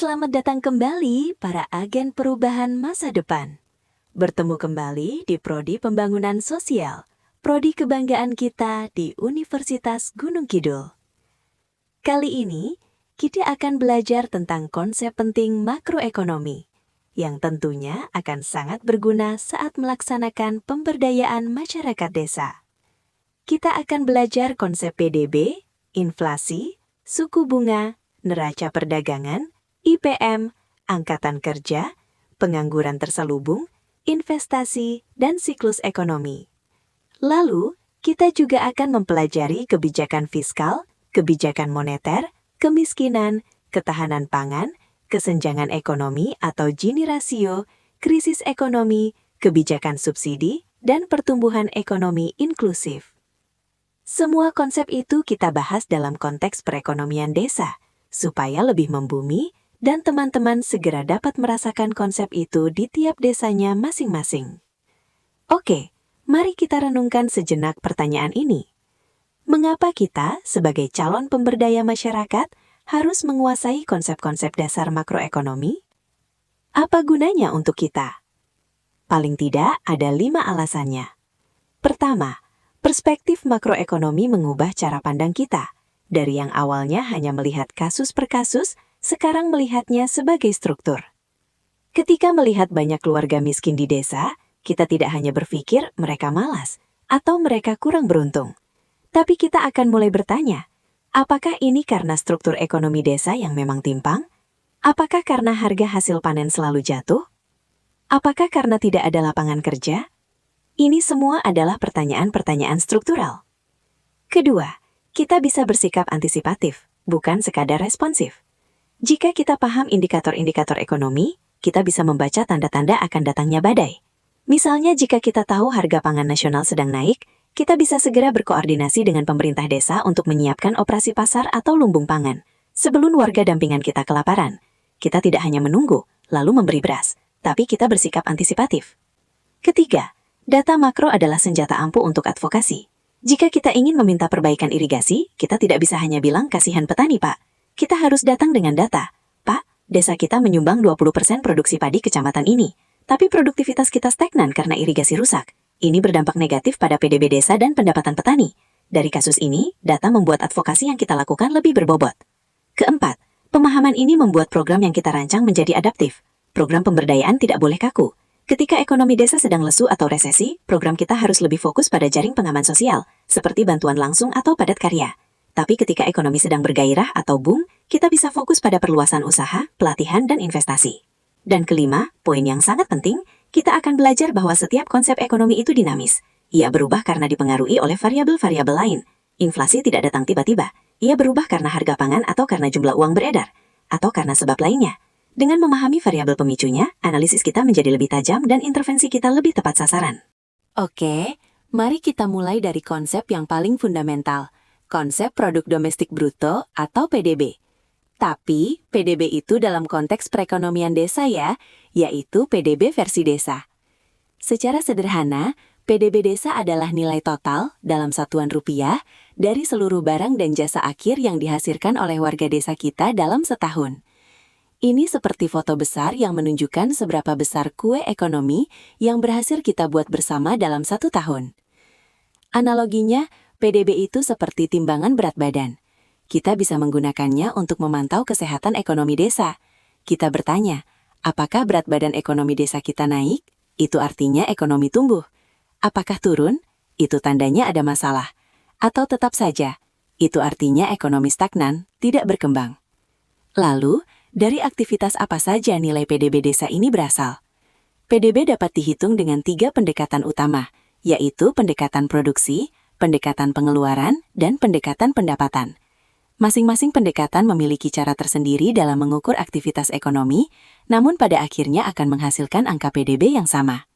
Selamat datang kembali para agen perubahan masa depan. Bertemu kembali di Prodi Pembangunan Sosial, Prodi kebanggaan kita di Universitas Gunung Kidul. Kali ini, kita akan belajar tentang konsep penting makroekonomi, yang tentunya akan sangat berguna saat melaksanakan pemberdayaan masyarakat desa. Kita akan belajar konsep PDB, inflasi, suku bunga, neraca perdagangan, IPM, angkatan kerja, pengangguran terselubung, investasi, dan siklus ekonomi. Lalu, kita juga akan mempelajari kebijakan fiskal, kebijakan moneter, kemiskinan, ketahanan pangan, kesenjangan ekonomi atau Gini rasio, krisis ekonomi, kebijakan subsidi, dan pertumbuhan ekonomi inklusif. Semua konsep itu kita bahas dalam konteks perekonomian desa, supaya lebih membumi, dan teman-teman segera dapat merasakan konsep itu di tiap desanya masing-masing. Oke, mari kita renungkan sejenak pertanyaan ini. Mengapa kita, sebagai calon pemberdaya masyarakat, harus menguasai konsep-konsep dasar makroekonomi? Apa gunanya untuk kita? Paling tidak, ada 5 alasannya. Pertama, perspektif makroekonomi mengubah cara pandang kita. Dari yang awalnya hanya melihat kasus per kasus, sekarang melihatnya sebagai struktur. Ketika melihat banyak keluarga miskin di desa, kita tidak hanya berpikir mereka malas atau mereka kurang beruntung. Tapi kita akan mulai bertanya, apakah ini karena struktur ekonomi desa yang memang timpang? Apakah karena harga hasil panen selalu jatuh? Apakah karena tidak ada lapangan kerja? Ini semua adalah pertanyaan-pertanyaan struktural. Kedua, kita bisa bersikap antisipatif, bukan sekadar responsif. Jika kita paham indikator-indikator ekonomi, kita bisa membaca tanda-tanda akan datangnya badai. Misalnya jika kita tahu harga pangan nasional sedang naik, kita bisa segera berkoordinasi dengan pemerintah desa untuk menyiapkan operasi pasar atau lumbung pangan. Sebelum warga dampingan kita kelaparan, kita tidak hanya menunggu, lalu memberi beras, tapi kita bersikap antisipatif. Ketiga, data makro adalah senjata ampuh untuk advokasi. Jika kita ingin meminta perbaikan irigasi, kita tidak bisa hanya bilang kasihan petani, Pak. Kita harus datang dengan data. Pak, desa kita menyumbang 20% produksi padi kecamatan ini, tapi produktivitas kita stagnan karena irigasi rusak. Ini berdampak negatif pada PDB desa dan pendapatan petani. Dari kasus ini, data membuat advokasi yang kita lakukan lebih berbobot. Keempat, pemahaman ini membuat program yang kita rancang menjadi adaptif. Program pemberdayaan tidak boleh kaku. Ketika ekonomi desa sedang lesu atau resesi, program kita harus lebih fokus pada jaring pengaman sosial, seperti bantuan langsung atau padat karya. Tapi ketika ekonomi sedang bergairah atau boom, kita bisa fokus pada perluasan usaha, pelatihan, dan investasi. Dan kelima, poin yang sangat penting, kita akan belajar bahwa setiap konsep ekonomi itu dinamis. Ia berubah karena dipengaruhi oleh variabel-variabel lain. Inflasi tidak datang tiba-tiba. Ia berubah karena harga pangan atau karena jumlah uang beredar, atau karena sebab lainnya. Dengan memahami variabel pemicunya, analisis kita menjadi lebih tajam dan intervensi kita lebih tepat sasaran. Oke, mari kita mulai dari konsep yang paling fundamental. Konsep produk domestik bruto atau PDB. Tapi, PDB itu dalam konteks perekonomian desa ya, yaitu PDB versi desa. Secara sederhana, PDB desa adalah nilai total dalam satuan rupiah dari seluruh barang dan jasa akhir yang dihasilkan oleh warga desa kita dalam setahun. Ini seperti foto besar yang menunjukkan seberapa besar kue ekonomi yang berhasil kita buat bersama dalam 1 tahun. Analoginya, PDB itu seperti timbangan berat badan. Kita bisa menggunakannya untuk memantau kesehatan ekonomi desa. Kita bertanya, apakah berat badan ekonomi desa kita naik? Itu artinya ekonomi tumbuh. Apakah turun? Itu tandanya ada masalah. Atau tetap saja, itu artinya ekonomi stagnan, tidak berkembang. Lalu, dari aktivitas apa saja nilai PDB desa ini berasal? PDB dapat dihitung dengan 3 pendekatan utama, yaitu pendekatan produksi, pendekatan pengeluaran, dan pendekatan pendapatan. Masing-masing pendekatan memiliki cara tersendiri dalam mengukur aktivitas ekonomi, namun pada akhirnya akan menghasilkan angka PDB yang sama.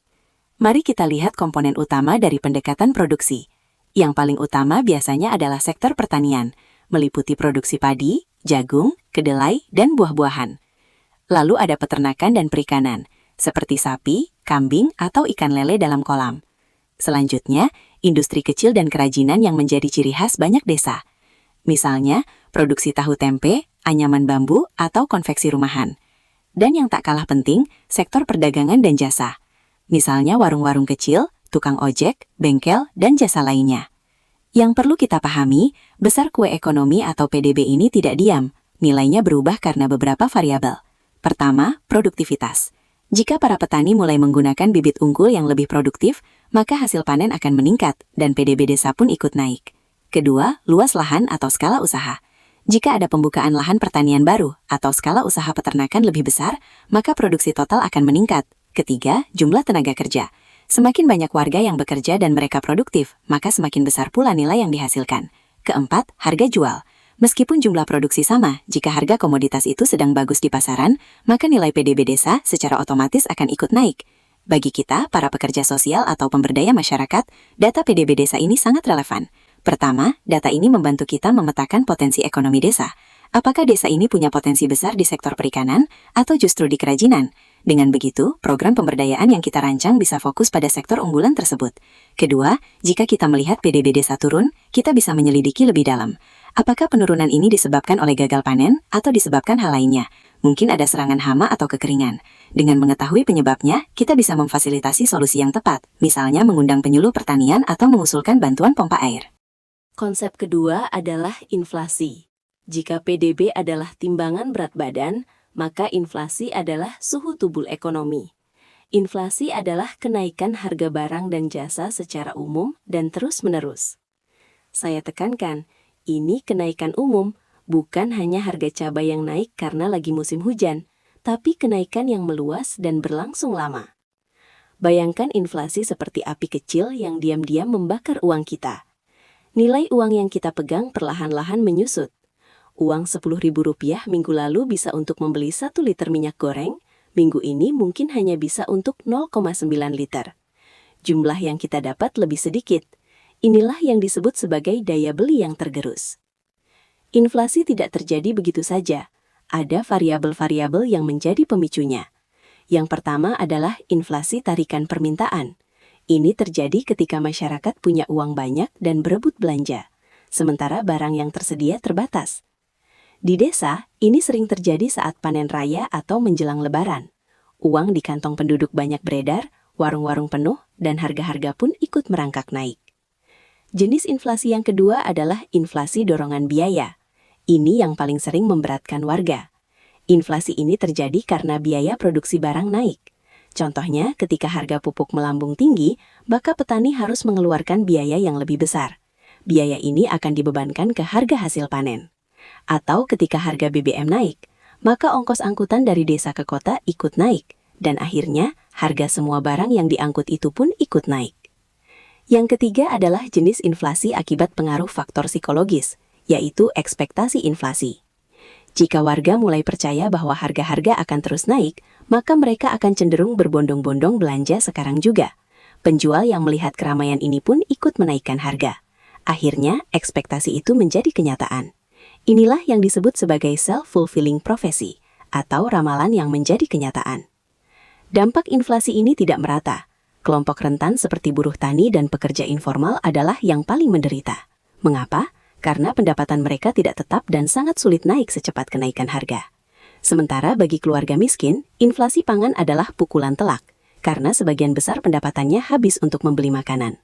Mari kita lihat komponen utama dari pendekatan produksi. Yang paling utama biasanya adalah sektor pertanian, meliputi produksi padi, jagung, kedelai, dan buah-buahan. Lalu ada peternakan dan perikanan, seperti sapi, kambing, atau ikan lele dalam kolam. Selanjutnya, industri kecil dan kerajinan yang menjadi ciri khas banyak desa. Misalnya, produksi tahu tempe, anyaman bambu, atau konveksi rumahan. Dan yang tak kalah penting, sektor perdagangan dan jasa. Misalnya warung-warung kecil, tukang ojek, bengkel, dan jasa lainnya. Yang perlu kita pahami, besar kue ekonomi atau PDB ini tidak diam. Nilainya berubah karena beberapa variabel. Pertama, produktivitas. Jika para petani mulai menggunakan bibit unggul yang lebih produktif, maka hasil panen akan meningkat dan PDB desa pun ikut naik. Kedua, luas lahan atau skala usaha. Jika ada pembukaan lahan pertanian baru atau skala usaha peternakan lebih besar, maka produksi total akan meningkat. Ketiga, jumlah tenaga kerja. Semakin banyak warga yang bekerja dan mereka produktif, maka semakin besar pula nilai yang dihasilkan. Keempat, harga jual. Meskipun jumlah produksi sama, jika harga komoditas itu sedang bagus di pasaran, maka nilai PDB desa secara otomatis akan ikut naik. Bagi kita, para pekerja sosial atau pemberdaya masyarakat, data PDB desa ini sangat relevan. Pertama, data ini membantu kita memetakan potensi ekonomi desa. Apakah desa ini punya potensi besar di sektor perikanan atau justru di kerajinan? Dengan begitu, program pemberdayaan yang kita rancang bisa fokus pada sektor unggulan tersebut. Kedua, jika kita melihat PDB desa turun, kita bisa menyelidiki lebih dalam. Apakah penurunan ini disebabkan oleh gagal panen atau disebabkan hal lainnya? Mungkin ada serangan hama atau kekeringan. Dengan mengetahui penyebabnya, kita bisa memfasilitasi solusi yang tepat, misalnya mengundang penyuluh pertanian atau mengusulkan bantuan pompa air. Konsep kedua adalah inflasi. Jika PDB adalah timbangan berat badan, maka inflasi adalah suhu tubuh ekonomi. Inflasi adalah kenaikan harga barang dan jasa secara umum dan terus-menerus. Saya tekankan, ini kenaikan umum, bukan hanya harga cabai yang naik karena lagi musim hujan, tapi kenaikan yang meluas dan berlangsung lama. Bayangkan inflasi seperti api kecil yang diam-diam membakar uang kita. Nilai uang yang kita pegang perlahan-lahan menyusut. Uang Rp10.000 minggu lalu bisa untuk membeli 1 liter minyak goreng, minggu ini mungkin hanya bisa untuk 0,9 liter. Jumlah yang kita dapat lebih sedikit. Inilah yang disebut sebagai daya beli yang tergerus. Inflasi tidak terjadi begitu saja. Ada variabel-variabel yang menjadi pemicunya. Yang pertama adalah inflasi tarikan permintaan. Ini terjadi ketika masyarakat punya uang banyak dan berebut belanja, sementara barang yang tersedia terbatas. Di desa, ini sering terjadi saat panen raya atau menjelang lebaran. Uang di kantong penduduk banyak beredar, warung-warung penuh, dan harga-harga pun ikut merangkak naik. Jenis inflasi yang kedua adalah inflasi dorongan biaya. Ini yang paling sering memberatkan warga. Inflasi ini terjadi karena biaya produksi barang naik. Contohnya, ketika harga pupuk melambung tinggi, maka petani harus mengeluarkan biaya yang lebih besar. Biaya ini akan dibebankan ke harga hasil panen. Atau ketika harga BBM naik, maka ongkos angkutan dari desa ke kota ikut naik, dan akhirnya harga semua barang yang diangkut itu pun ikut naik. Yang ketiga adalah jenis inflasi akibat pengaruh faktor psikologis, yaitu ekspektasi inflasi. Jika warga mulai percaya bahwa harga-harga akan terus naik, maka mereka akan cenderung berbondong-bondong belanja sekarang juga. Penjual yang melihat keramaian ini pun ikut menaikkan harga. Akhirnya, ekspektasi itu menjadi kenyataan. Inilah yang disebut sebagai self-fulfilling prophecy, atau ramalan yang menjadi kenyataan. Dampak inflasi ini tidak merata. Kelompok rentan seperti buruh tani dan pekerja informal adalah yang paling menderita. Mengapa? Karena pendapatan mereka tidak tetap dan sangat sulit naik secepat kenaikan harga. Sementara bagi keluarga miskin, inflasi pangan adalah pukulan telak, karena sebagian besar pendapatannya habis untuk membeli makanan.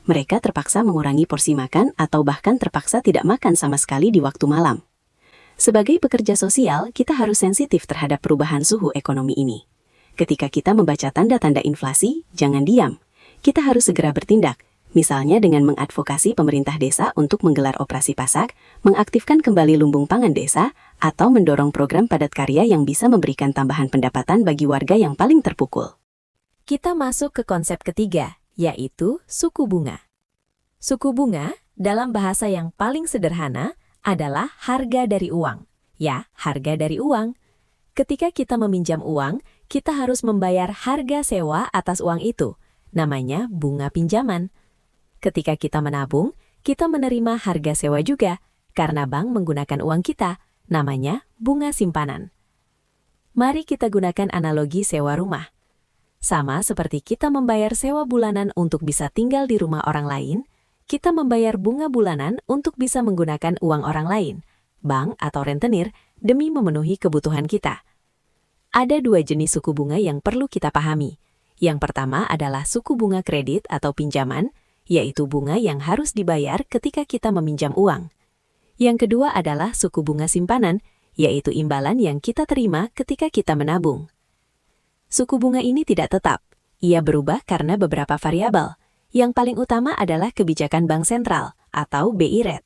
Mereka terpaksa mengurangi porsi makan atau bahkan terpaksa tidak makan sama sekali di waktu malam. Sebagai pekerja sosial, kita harus sensitif terhadap perubahan suhu ekonomi ini. Ketika kita membaca tanda-tanda inflasi, jangan diam. Kita harus segera bertindak. Misalnya dengan mengadvokasi pemerintah desa untuk menggelar operasi pasak, mengaktifkan kembali lumbung pangan desa, atau mendorong program padat karya yang bisa memberikan tambahan pendapatan bagi warga yang paling terpukul. Kita masuk ke konsep ketiga, yaitu suku bunga. Suku bunga, dalam bahasa yang paling sederhana, adalah harga dari uang. Ya, harga dari uang. Ketika kita meminjam uang, kita harus membayar harga sewa atas uang itu. Namanya bunga pinjaman. Ketika kita menabung, kita menerima harga sewa juga, karena bank menggunakan uang kita, namanya bunga simpanan. Mari kita gunakan analogi sewa rumah. Sama seperti kita membayar sewa bulanan untuk bisa tinggal di rumah orang lain, kita membayar bunga bulanan untuk bisa menggunakan uang orang lain, bank atau rentenir, demi memenuhi kebutuhan kita. Ada dua jenis suku bunga yang perlu kita pahami. Yang pertama adalah suku bunga kredit atau pinjaman, yaitu bunga yang harus dibayar ketika kita meminjam uang. Yang kedua adalah suku bunga simpanan, yaitu imbalan yang kita terima ketika kita menabung. Suku bunga ini tidak tetap. Ia berubah karena beberapa variabel. Yang paling utama adalah kebijakan Bank Sentral atau BI Rate.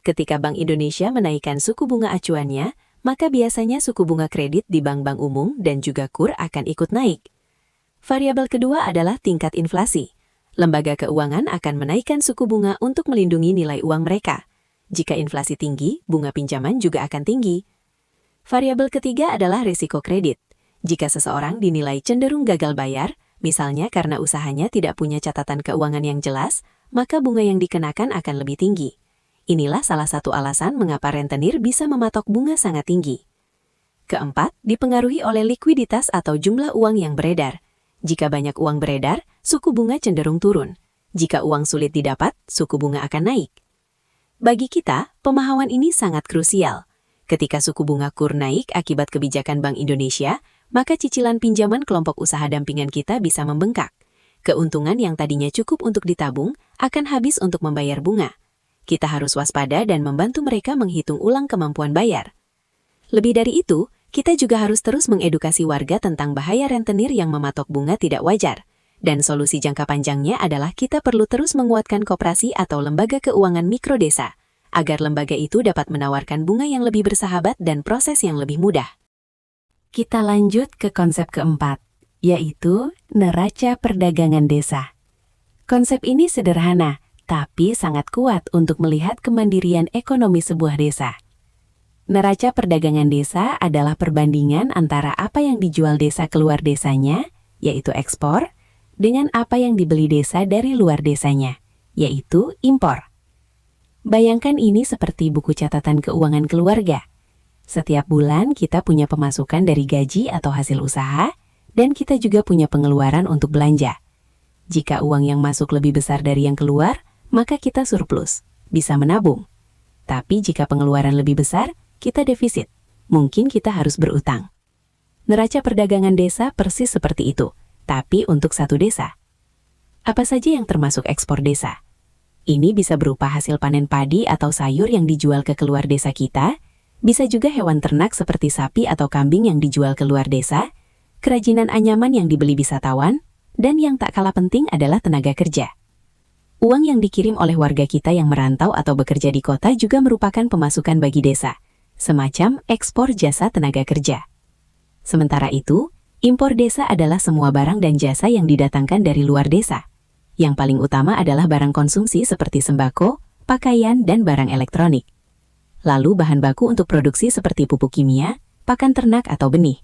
Ketika Bank Indonesia menaikkan suku bunga acuannya, maka biasanya suku bunga kredit di bank-bank umum dan juga KUR akan ikut naik. Variabel kedua adalah tingkat inflasi. Lembaga keuangan akan menaikkan suku bunga untuk melindungi nilai uang mereka. Jika inflasi tinggi, bunga pinjaman juga akan tinggi. Variabel ketiga adalah risiko kredit. Jika seseorang dinilai cenderung gagal bayar, misalnya karena usahanya tidak punya catatan keuangan yang jelas, maka bunga yang dikenakan akan lebih tinggi. Inilah salah satu alasan mengapa rentenir bisa mematok bunga sangat tinggi. Keempat, dipengaruhi oleh likuiditas atau jumlah uang yang beredar. Jika banyak uang beredar, suku bunga cenderung turun. Jika uang sulit didapat, suku bunga akan naik. Bagi kita, pemahaman ini sangat krusial. Ketika suku bunga KUR naik akibat kebijakan Bank Indonesia, maka cicilan pinjaman kelompok usaha dampingan kita bisa membengkak. Keuntungan yang tadinya cukup untuk ditabung akan habis untuk membayar bunga. Kita harus waspada dan membantu mereka menghitung ulang kemampuan bayar. Lebih dari itu, kita juga harus terus mengedukasi warga tentang bahaya rentenir yang mematok bunga tidak wajar. Dan solusi jangka panjangnya adalah kita perlu terus menguatkan koperasi atau lembaga keuangan mikro desa, agar lembaga itu dapat menawarkan bunga yang lebih bersahabat dan proses yang lebih mudah. Kita lanjut ke konsep keempat, yaitu neraca perdagangan desa. Konsep ini sederhana, tapi sangat kuat untuk melihat kemandirian ekonomi sebuah desa. Neraca perdagangan desa adalah perbandingan antara apa yang dijual desa keluar desanya, yaitu ekspor, dengan apa yang dibeli desa dari luar desanya, yaitu impor. Bayangkan ini seperti buku catatan keuangan keluarga. Setiap bulan kita punya pemasukan dari gaji atau hasil usaha, dan kita juga punya pengeluaran untuk belanja. Jika uang yang masuk lebih besar dari yang keluar, maka kita surplus, bisa menabung. Tapi jika pengeluaran lebih besar, kita defisit. Mungkin kita harus berutang. Neraca perdagangan desa persis seperti itu, tapi untuk satu desa. Apa saja yang termasuk ekspor desa? Ini bisa berupa hasil panen padi atau sayur yang dijual ke keluar desa kita, bisa juga hewan ternak seperti sapi atau kambing yang dijual ke luar desa, kerajinan anyaman yang dibeli wisatawan, dan yang tak kalah penting adalah tenaga kerja. Uang yang dikirim oleh warga kita yang merantau atau bekerja di kota juga merupakan pemasukan bagi desa, semacam ekspor jasa tenaga kerja. Sementara itu, impor desa adalah semua barang dan jasa yang didatangkan dari luar desa. Yang paling utama adalah barang konsumsi seperti sembako, pakaian, dan barang elektronik. Lalu bahan baku untuk produksi seperti pupuk kimia, pakan ternak atau benih.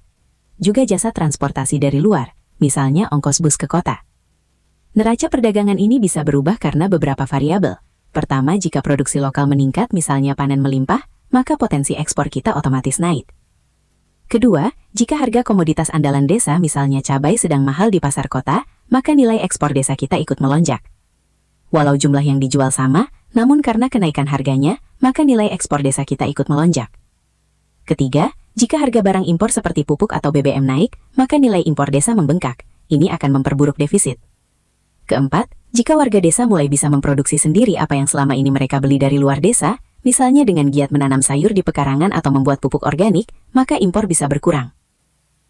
Juga jasa transportasi dari luar, misalnya ongkos bus ke kota. Neraca perdagangan ini bisa berubah karena beberapa variabel. Pertama, jika produksi lokal meningkat, misalnya panen melimpah, maka potensi ekspor kita otomatis naik. Kedua, jika harga komoditas andalan desa, misalnya cabai, sedang mahal di pasar kota, maka nilai ekspor desa kita ikut melonjak. Walau jumlah yang dijual sama, namun karena kenaikan harganya, maka nilai ekspor desa kita ikut melonjak. Ketiga, jika harga barang impor seperti pupuk atau BBM naik, maka nilai impor desa membengkak. Ini akan memperburuk defisit. Keempat, jika warga desa mulai bisa memproduksi sendiri apa yang selama ini mereka beli dari luar desa, misalnya dengan giat menanam sayur di pekarangan atau membuat pupuk organik, maka impor bisa berkurang.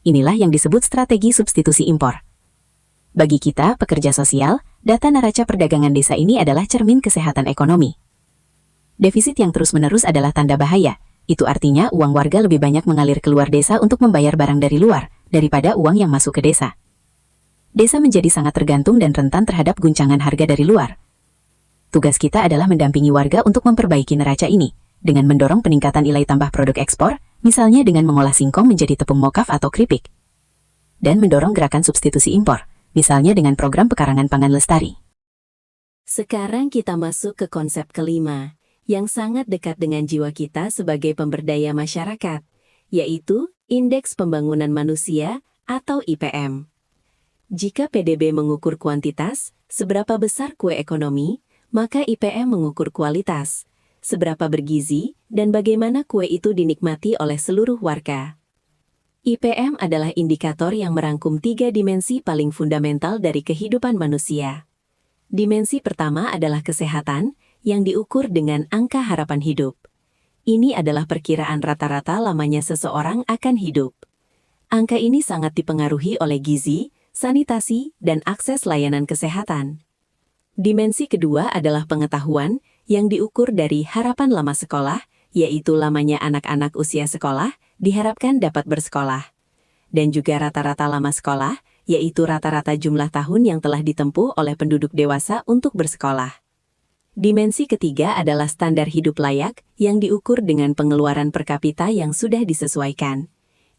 Inilah yang disebut strategi substitusi impor. Bagi kita, pekerja sosial, data neraca perdagangan desa ini adalah cermin kesehatan ekonomi. Defisit yang terus-menerus adalah tanda bahaya. Itu artinya uang warga lebih banyak mengalir keluar desa untuk membayar barang dari luar, daripada uang yang masuk ke desa. Desa menjadi sangat tergantung dan rentan terhadap guncangan harga dari luar. Tugas kita adalah mendampingi warga untuk memperbaiki neraca ini, dengan mendorong peningkatan nilai tambah produk ekspor, misalnya dengan mengolah singkong menjadi tepung mokaf atau keripik. Dan mendorong gerakan substitusi impor, misalnya dengan program pekarangan pangan lestari. Sekarang kita masuk ke konsep kelima, yang sangat dekat dengan jiwa kita sebagai pemberdaya masyarakat, yaitu Indeks Pembangunan Manusia atau IPM. Jika PDB mengukur kuantitas, seberapa besar kue ekonomi, Maka IPM mengukur kualitas, seberapa bergizi, dan bagaimana kue itu dinikmati oleh seluruh warga. IPM adalah indikator yang merangkum 3 dimensi paling fundamental dari kehidupan manusia. Dimensi pertama adalah kesehatan, yang diukur dengan angka harapan hidup. Ini adalah perkiraan rata-rata lamanya seseorang akan hidup. Angka ini sangat dipengaruhi oleh gizi, sanitasi, dan akses layanan kesehatan. Dimensi kedua adalah pengetahuan, yang diukur dari harapan lama sekolah, yaitu lamanya anak-anak usia sekolah, diharapkan dapat bersekolah. Dan juga rata-rata lama sekolah, yaitu rata-rata jumlah tahun yang telah ditempuh oleh penduduk dewasa untuk bersekolah. Dimensi ketiga adalah standar hidup layak, yang diukur dengan pengeluaran per kapita yang sudah disesuaikan.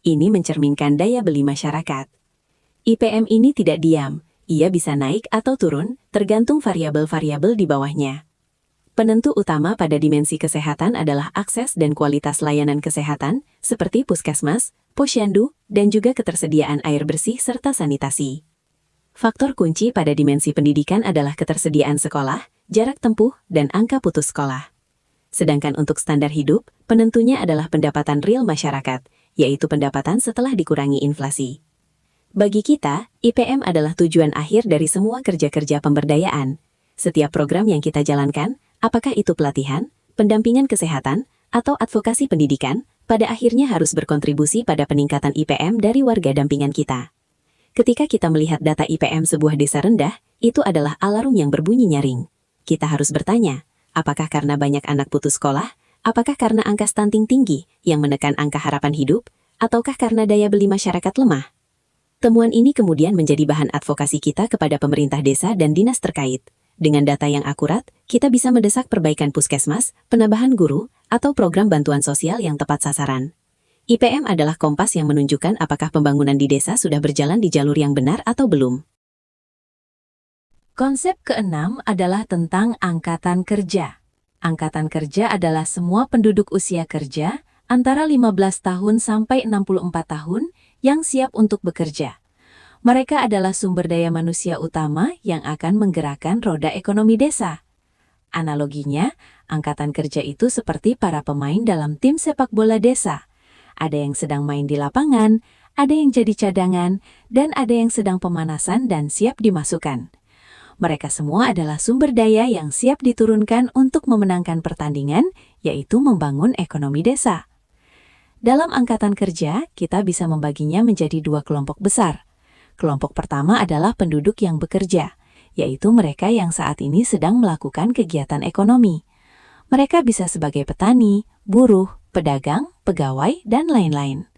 Ini mencerminkan daya beli masyarakat. IPM ini tidak diam, ia bisa naik atau turun, tergantung variabel-variabel di bawahnya. Penentu utama pada dimensi kesehatan adalah akses dan kualitas layanan kesehatan, seperti puskesmas, posyandu, dan juga ketersediaan air bersih serta sanitasi. Faktor kunci pada dimensi pendidikan adalah ketersediaan sekolah, jarak tempuh, dan angka putus sekolah. Sedangkan untuk standar hidup, penentunya adalah pendapatan real masyarakat, yaitu pendapatan setelah dikurangi inflasi. Bagi kita, IPM adalah tujuan akhir dari semua kerja-kerja pemberdayaan. Setiap program yang kita jalankan, apakah itu pelatihan, pendampingan kesehatan, atau advokasi pendidikan, pada akhirnya harus berkontribusi pada peningkatan IPM dari warga dampingan kita. Ketika kita melihat data IPM sebuah desa rendah, itu adalah alarm yang berbunyi nyaring. Kita harus bertanya, apakah karena banyak anak putus sekolah? Apakah karena angka stunting tinggi yang menekan angka harapan hidup, ataukah karena daya beli masyarakat lemah? Temuan ini kemudian menjadi bahan advokasi kita kepada pemerintah desa dan dinas terkait. Dengan data yang akurat, kita bisa mendesak perbaikan puskesmas, penambahan guru, atau program bantuan sosial yang tepat sasaran. IPM adalah kompas yang menunjukkan apakah pembangunan di desa sudah berjalan di jalur yang benar atau belum. Konsep keenam adalah tentang angkatan kerja. Angkatan kerja adalah semua penduduk usia kerja antara 15 tahun sampai 64 tahun yang siap untuk bekerja. Mereka adalah sumber daya manusia utama yang akan menggerakkan roda ekonomi desa. Analoginya, angkatan kerja itu seperti para pemain dalam tim sepak bola desa. Ada yang sedang main di lapangan, ada yang jadi cadangan, dan ada yang sedang pemanasan dan siap dimasukkan. Mereka semua adalah sumber daya yang siap diturunkan untuk memenangkan pertandingan, yaitu membangun ekonomi desa. Dalam angkatan kerja, kita bisa membaginya menjadi 2 kelompok besar. Kelompok pertama adalah penduduk yang bekerja, yaitu mereka yang saat ini sedang melakukan kegiatan ekonomi. Mereka bisa sebagai petani, buruh, pedagang, pegawai, dan lain-lain.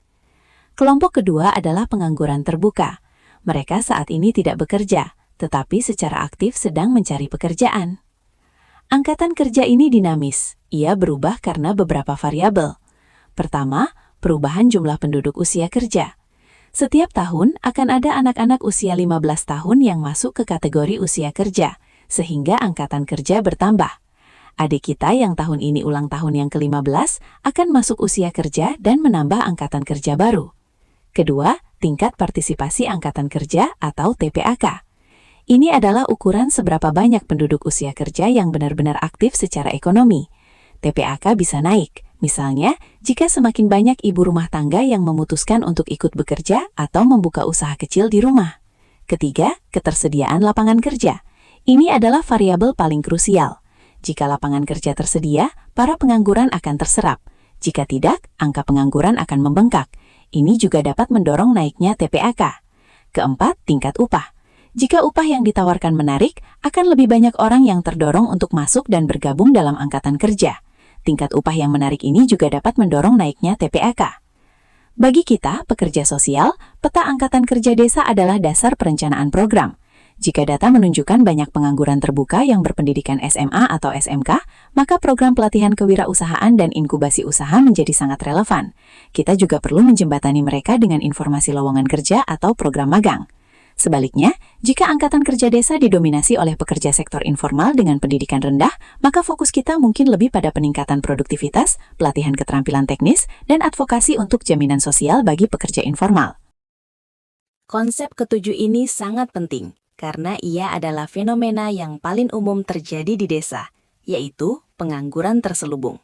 Kelompok kedua adalah pengangguran terbuka. Mereka saat ini tidak bekerja, tetapi secara aktif sedang mencari pekerjaan. Angkatan kerja ini dinamis, ia berubah karena beberapa variabel. Pertama, perubahan jumlah penduduk usia kerja. Setiap tahun akan ada anak-anak usia 15 tahun yang masuk ke kategori usia kerja, sehingga angkatan kerja bertambah. Adik kita yang tahun ini ulang tahun yang ke-15 akan masuk usia kerja dan menambah angkatan kerja baru. Kedua, tingkat partisipasi angkatan kerja atau TPAK. Ini adalah ukuran seberapa banyak penduduk usia kerja yang benar-benar aktif secara ekonomi. TPAK bisa naik, misalnya jika semakin banyak ibu rumah tangga yang memutuskan untuk ikut bekerja atau membuka usaha kecil di rumah. Ketiga, ketersediaan lapangan kerja. Ini adalah variabel paling krusial. Jika lapangan kerja tersedia, para pengangguran akan terserap. Jika tidak, angka pengangguran akan membengkak. Ini juga dapat mendorong naiknya TPAK. Keempat, tingkat upah. Jika upah yang ditawarkan menarik, akan lebih banyak orang yang terdorong untuk masuk dan bergabung dalam angkatan kerja. Tingkat upah yang menarik ini juga dapat mendorong naiknya TPAK. Bagi kita, pekerja sosial, peta angkatan kerja desa adalah dasar perencanaan program. Jika data menunjukkan banyak pengangguran terbuka yang berpendidikan SMA atau SMK, maka program pelatihan kewirausahaan dan inkubasi usaha menjadi sangat relevan. Kita juga perlu menjembatani mereka dengan informasi lowongan kerja atau program magang. Sebaliknya, jika angkatan kerja desa didominasi oleh pekerja sektor informal dengan pendidikan rendah, maka fokus kita mungkin lebih pada peningkatan produktivitas, pelatihan keterampilan teknis, dan advokasi untuk jaminan sosial bagi pekerja informal. Konsep ketujuh ini sangat penting, karena ia adalah fenomena yang paling umum terjadi di desa, yaitu pengangguran terselubung.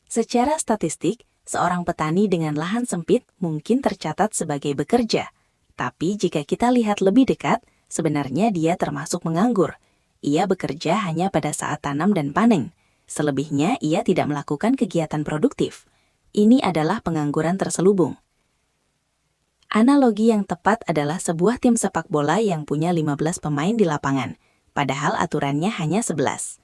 Secara statistik, seorang petani dengan lahan sempit mungkin tercatat sebagai bekerja, tapi jika kita lihat lebih dekat, sebenarnya dia termasuk menganggur. Ia bekerja hanya pada saat tanam dan panen. Selebihnya, ia tidak melakukan kegiatan produktif. Ini adalah pengangguran terselubung. Analogi yang tepat adalah sebuah tim sepak bola yang punya 15 pemain di lapangan, padahal aturannya hanya 11.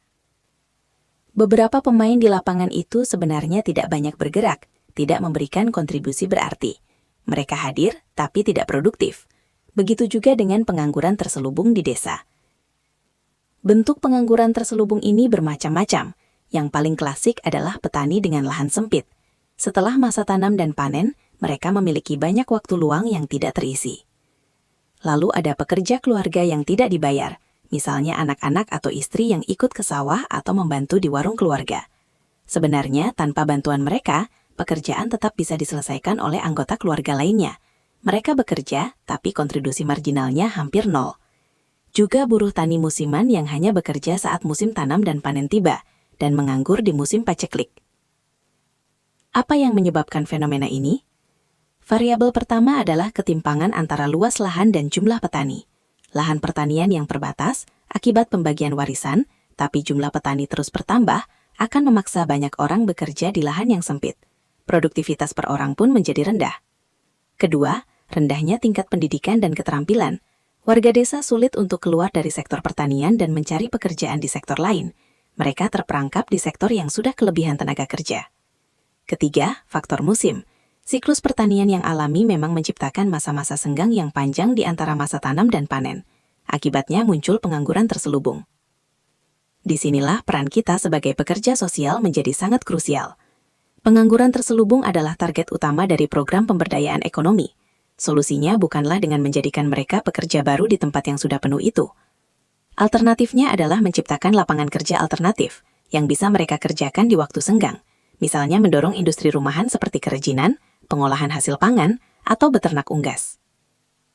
Beberapa pemain di lapangan itu sebenarnya tidak banyak bergerak, tidak memberikan kontribusi berarti. Mereka hadir, tapi tidak produktif. Begitu juga dengan pengangguran terselubung di desa. Bentuk pengangguran terselubung ini bermacam-macam. Yang paling klasik adalah petani dengan lahan sempit. Setelah masa tanam dan panen, mereka memiliki banyak waktu luang yang tidak terisi. Lalu ada pekerja keluarga yang tidak dibayar, misalnya anak-anak atau istri yang ikut ke sawah atau membantu di warung keluarga. Sebenarnya, tanpa bantuan mereka, pekerjaan tetap bisa diselesaikan oleh anggota keluarga lainnya. Mereka bekerja, tapi kontribusi marginalnya hampir nol. Juga buruh tani musiman yang hanya bekerja saat musim tanam dan panen tiba, dan menganggur di musim paceklik. Apa yang menyebabkan fenomena ini? Variabel pertama adalah ketimpangan antara luas lahan dan jumlah petani. Lahan pertanian yang terbatas, akibat pembagian warisan, tapi jumlah petani terus bertambah, akan memaksa banyak orang bekerja di lahan yang sempit. Produktivitas per orang pun menjadi rendah. Kedua, rendahnya tingkat pendidikan dan keterampilan. Warga desa sulit untuk keluar dari sektor pertanian dan mencari pekerjaan di sektor lain. Mereka terperangkap di sektor yang sudah kelebihan tenaga kerja. Ketiga, faktor musim. Siklus pertanian yang alami memang menciptakan masa-masa senggang yang panjang di antara masa tanam dan panen. Akibatnya muncul pengangguran terselubung. Disinilah peran kita sebagai pekerja sosial menjadi sangat krusial. Pengangguran terselubung adalah target utama dari program pemberdayaan ekonomi. Solusinya bukanlah dengan menjadikan mereka pekerja baru di tempat yang sudah penuh itu. Alternatifnya adalah menciptakan lapangan kerja alternatif yang bisa mereka kerjakan di waktu senggang. Misalnya mendorong industri rumahan seperti kerajinan, pengolahan hasil pangan, atau beternak unggas.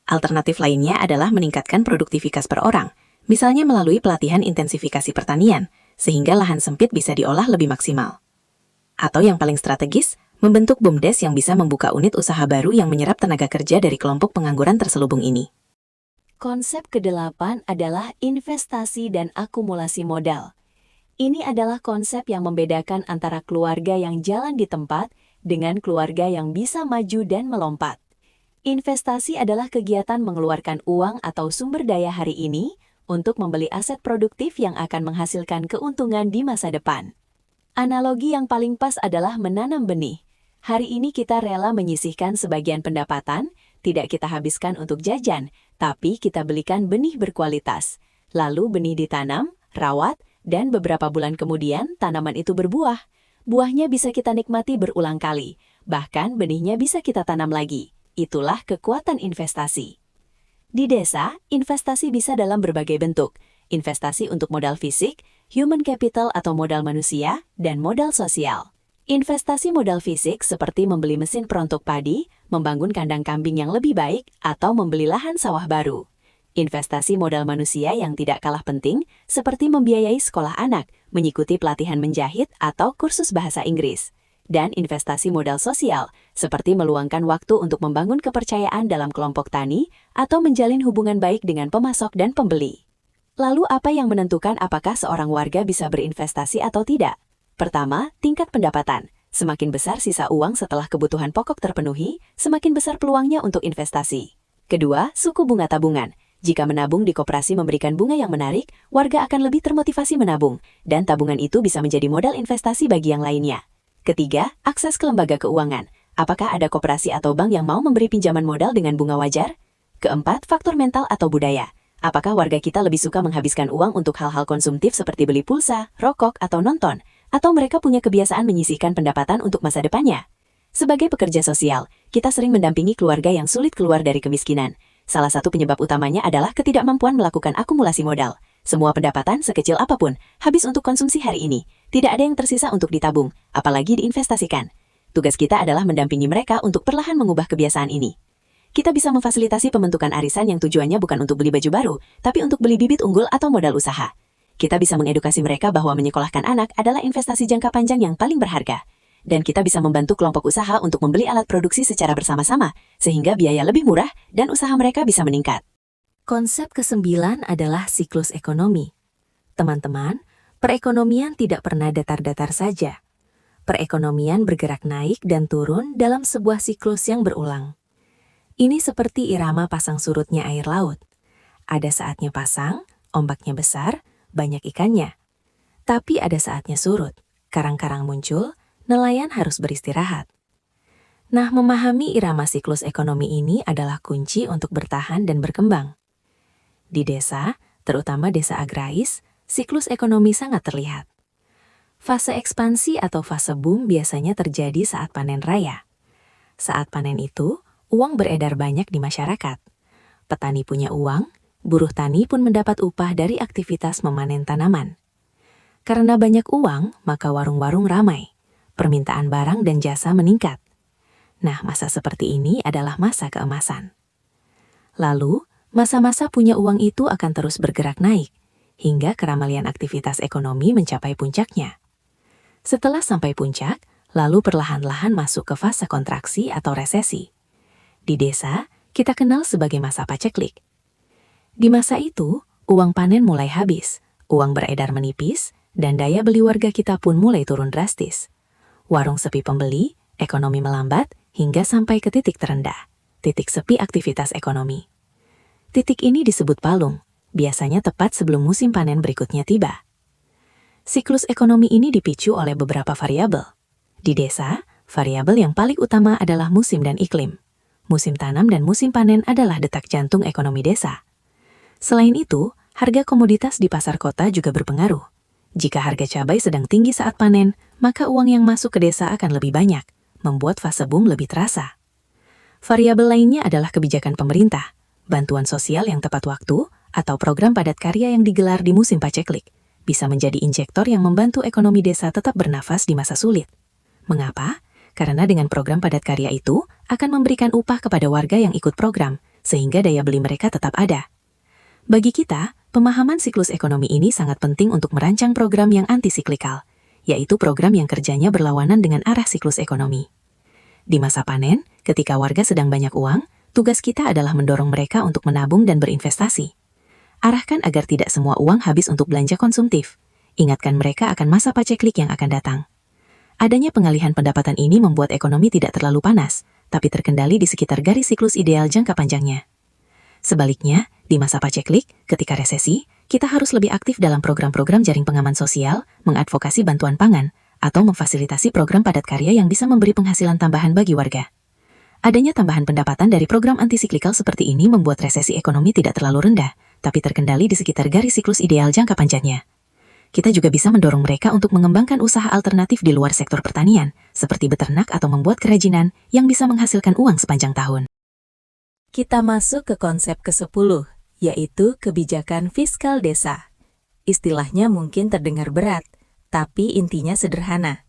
Alternatif lainnya adalah meningkatkan produktivitas per orang, misalnya melalui pelatihan intensifikasi pertanian, sehingga lahan sempit bisa diolah lebih maksimal. Atau yang paling strategis, membentuk BUMDes yang bisa membuka unit usaha baru yang menyerap tenaga kerja dari kelompok pengangguran terselubung ini. Konsep ke-8 adalah investasi dan akumulasi modal. Ini adalah konsep yang membedakan antara keluarga yang jalan di tempat dengan keluarga yang bisa maju dan melompat. Investasi adalah kegiatan mengeluarkan uang atau sumber daya hari ini untuk membeli aset produktif yang akan menghasilkan keuntungan di masa depan. Analogi yang paling pas adalah menanam benih. Hari ini kita rela menyisihkan sebagian pendapatan, tidak kita habiskan untuk jajan, tapi kita belikan benih berkualitas. Lalu benih ditanam, rawat, dan beberapa bulan kemudian tanaman itu berbuah. Buahnya bisa kita nikmati berulang kali, bahkan benihnya bisa kita tanam lagi. Itulah kekuatan investasi. Di desa, investasi bisa dalam berbagai bentuk. Investasi untuk modal fisik, human capital atau modal manusia, dan modal sosial. Investasi modal fisik seperti membeli mesin perontok padi, membangun kandang kambing yang lebih baik, atau membeli lahan sawah baru. Investasi modal manusia yang tidak kalah penting, seperti membiayai sekolah anak, mengikuti pelatihan menjahit atau kursus bahasa Inggris. Dan investasi modal sosial, seperti meluangkan waktu untuk membangun kepercayaan dalam kelompok tani, atau menjalin hubungan baik dengan pemasok dan pembeli. Lalu apa yang menentukan apakah seorang warga bisa berinvestasi atau tidak? Pertama, tingkat pendapatan. Semakin besar sisa uang setelah kebutuhan pokok terpenuhi, semakin besar peluangnya untuk investasi. Kedua, suku bunga tabungan. Jika menabung di koperasi memberikan bunga yang menarik, warga akan lebih termotivasi menabung, dan tabungan itu bisa menjadi modal investasi bagi yang lainnya. Ketiga, akses ke lembaga keuangan. Apakah ada koperasi atau bank yang mau memberi pinjaman modal dengan bunga wajar? Keempat, faktor mental atau budaya. Apakah warga kita lebih suka menghabiskan uang untuk hal-hal konsumtif seperti beli pulsa, rokok, atau nonton? Atau mereka punya kebiasaan menyisihkan pendapatan untuk masa depannya? Sebagai pekerja sosial, kita sering mendampingi keluarga yang sulit keluar dari kemiskinan. Salah satu penyebab utamanya adalah ketidakmampuan melakukan akumulasi modal. Semua pendapatan, sekecil apapun, habis untuk konsumsi hari ini. Tidak ada yang tersisa untuk ditabung, apalagi diinvestasikan. Tugas kita adalah mendampingi mereka untuk perlahan mengubah kebiasaan ini. kita bisa memfasilitasi pembentukan arisan yang tujuannya bukan untuk beli baju baru, tapi untuk beli bibit unggul atau modal usaha. Kita bisa mengedukasi mereka bahwa menyekolahkan anak adalah investasi jangka panjang yang paling berharga. Dan kita bisa membantu kelompok usaha untuk membeli alat produksi secara bersama-sama, sehingga biaya lebih murah dan usaha mereka bisa meningkat. Konsep ke-9 adalah siklus ekonomi. Teman-teman, perekonomian tidak pernah datar-datar saja. Perekonomian bergerak naik dan turun dalam sebuah siklus yang berulang. Ini seperti irama pasang surutnya air laut. Ada saatnya pasang, ombaknya besar, banyak ikannya. Tapi ada saatnya surut, karang-karang muncul, nelayan harus beristirahat. Nah, memahami irama siklus ekonomi ini adalah kunci untuk bertahan dan berkembang. Di desa, terutama desa agraris, siklus ekonomi sangat terlihat. Fase ekspansi atau fase boom biasanya terjadi saat panen raya. Saat panen itu, uang beredar banyak di masyarakat. Petani punya uang, buruh tani pun mendapat upah dari aktivitas memanen tanaman. Karena banyak uang, maka warung-warung ramai. Permintaan barang dan jasa meningkat. Nah, masa seperti ini adalah masa keemasan. Lalu, masa-masa punya uang itu akan terus bergerak naik, hingga keramaian aktivitas ekonomi mencapai puncaknya. Setelah sampai puncak, lalu perlahan-lahan masuk ke fase kontraksi atau resesi. Di desa, kita kenal sebagai masa paceklik. Di masa itu, uang panen mulai habis, uang beredar menipis, dan daya beli warga kita pun mulai turun drastis. Warung sepi pembeli, ekonomi melambat, hingga sampai ke titik terendah, titik sepi aktivitas ekonomi. Titik ini disebut palung, biasanya tepat sebelum musim panen berikutnya tiba. Siklus ekonomi ini dipicu oleh beberapa variabel. Di desa, variabel yang paling utama adalah musim dan iklim. Musim tanam dan musim panen adalah detak jantung ekonomi desa. Selain itu, harga komoditas di pasar kota juga berpengaruh. Jika harga cabai sedang tinggi saat panen, maka uang yang masuk ke desa akan lebih banyak, membuat fase boom lebih terasa. Variabel lainnya adalah kebijakan pemerintah, bantuan sosial yang tepat waktu, atau program padat karya yang digelar di musim paceklik, bisa menjadi injektor yang membantu ekonomi desa tetap bernafas di masa sulit. Mengapa? Karena dengan program padat karya itu akan memberikan upah kepada warga yang ikut program, sehingga daya beli mereka tetap ada. Bagi kita, pemahaman siklus ekonomi ini sangat penting untuk merancang program yang anti-siklikal, yaitu program yang kerjanya berlawanan dengan arah siklus ekonomi. Di masa panen, ketika warga sedang banyak uang, tugas kita adalah mendorong mereka untuk menabung dan berinvestasi. Arahkan agar tidak semua uang habis untuk belanja konsumtif. Ingatkan mereka akan masa paceklik yang akan datang. Adanya pengalihan pendapatan ini membuat ekonomi tidak terlalu panas, tapi terkendali di sekitar garis siklus ideal jangka panjangnya. Sebaliknya, di masa paceklik, ketika resesi, kita harus lebih aktif dalam program-program jaring pengaman sosial, mengadvokasi bantuan pangan, atau memfasilitasi program padat karya yang bisa memberi penghasilan tambahan bagi warga. Adanya tambahan pendapatan dari program antisiklikal seperti ini membuat resesi ekonomi tidak terlalu rendah, tapi terkendali di sekitar garis siklus ideal jangka panjangnya. Kita juga bisa mendorong mereka untuk mengembangkan usaha alternatif di luar sektor pertanian, seperti beternak atau membuat kerajinan yang bisa menghasilkan uang sepanjang tahun. Kita masuk ke konsep ke-10, yaitu kebijakan fiskal desa. Istilahnya mungkin terdengar berat, tapi intinya sederhana.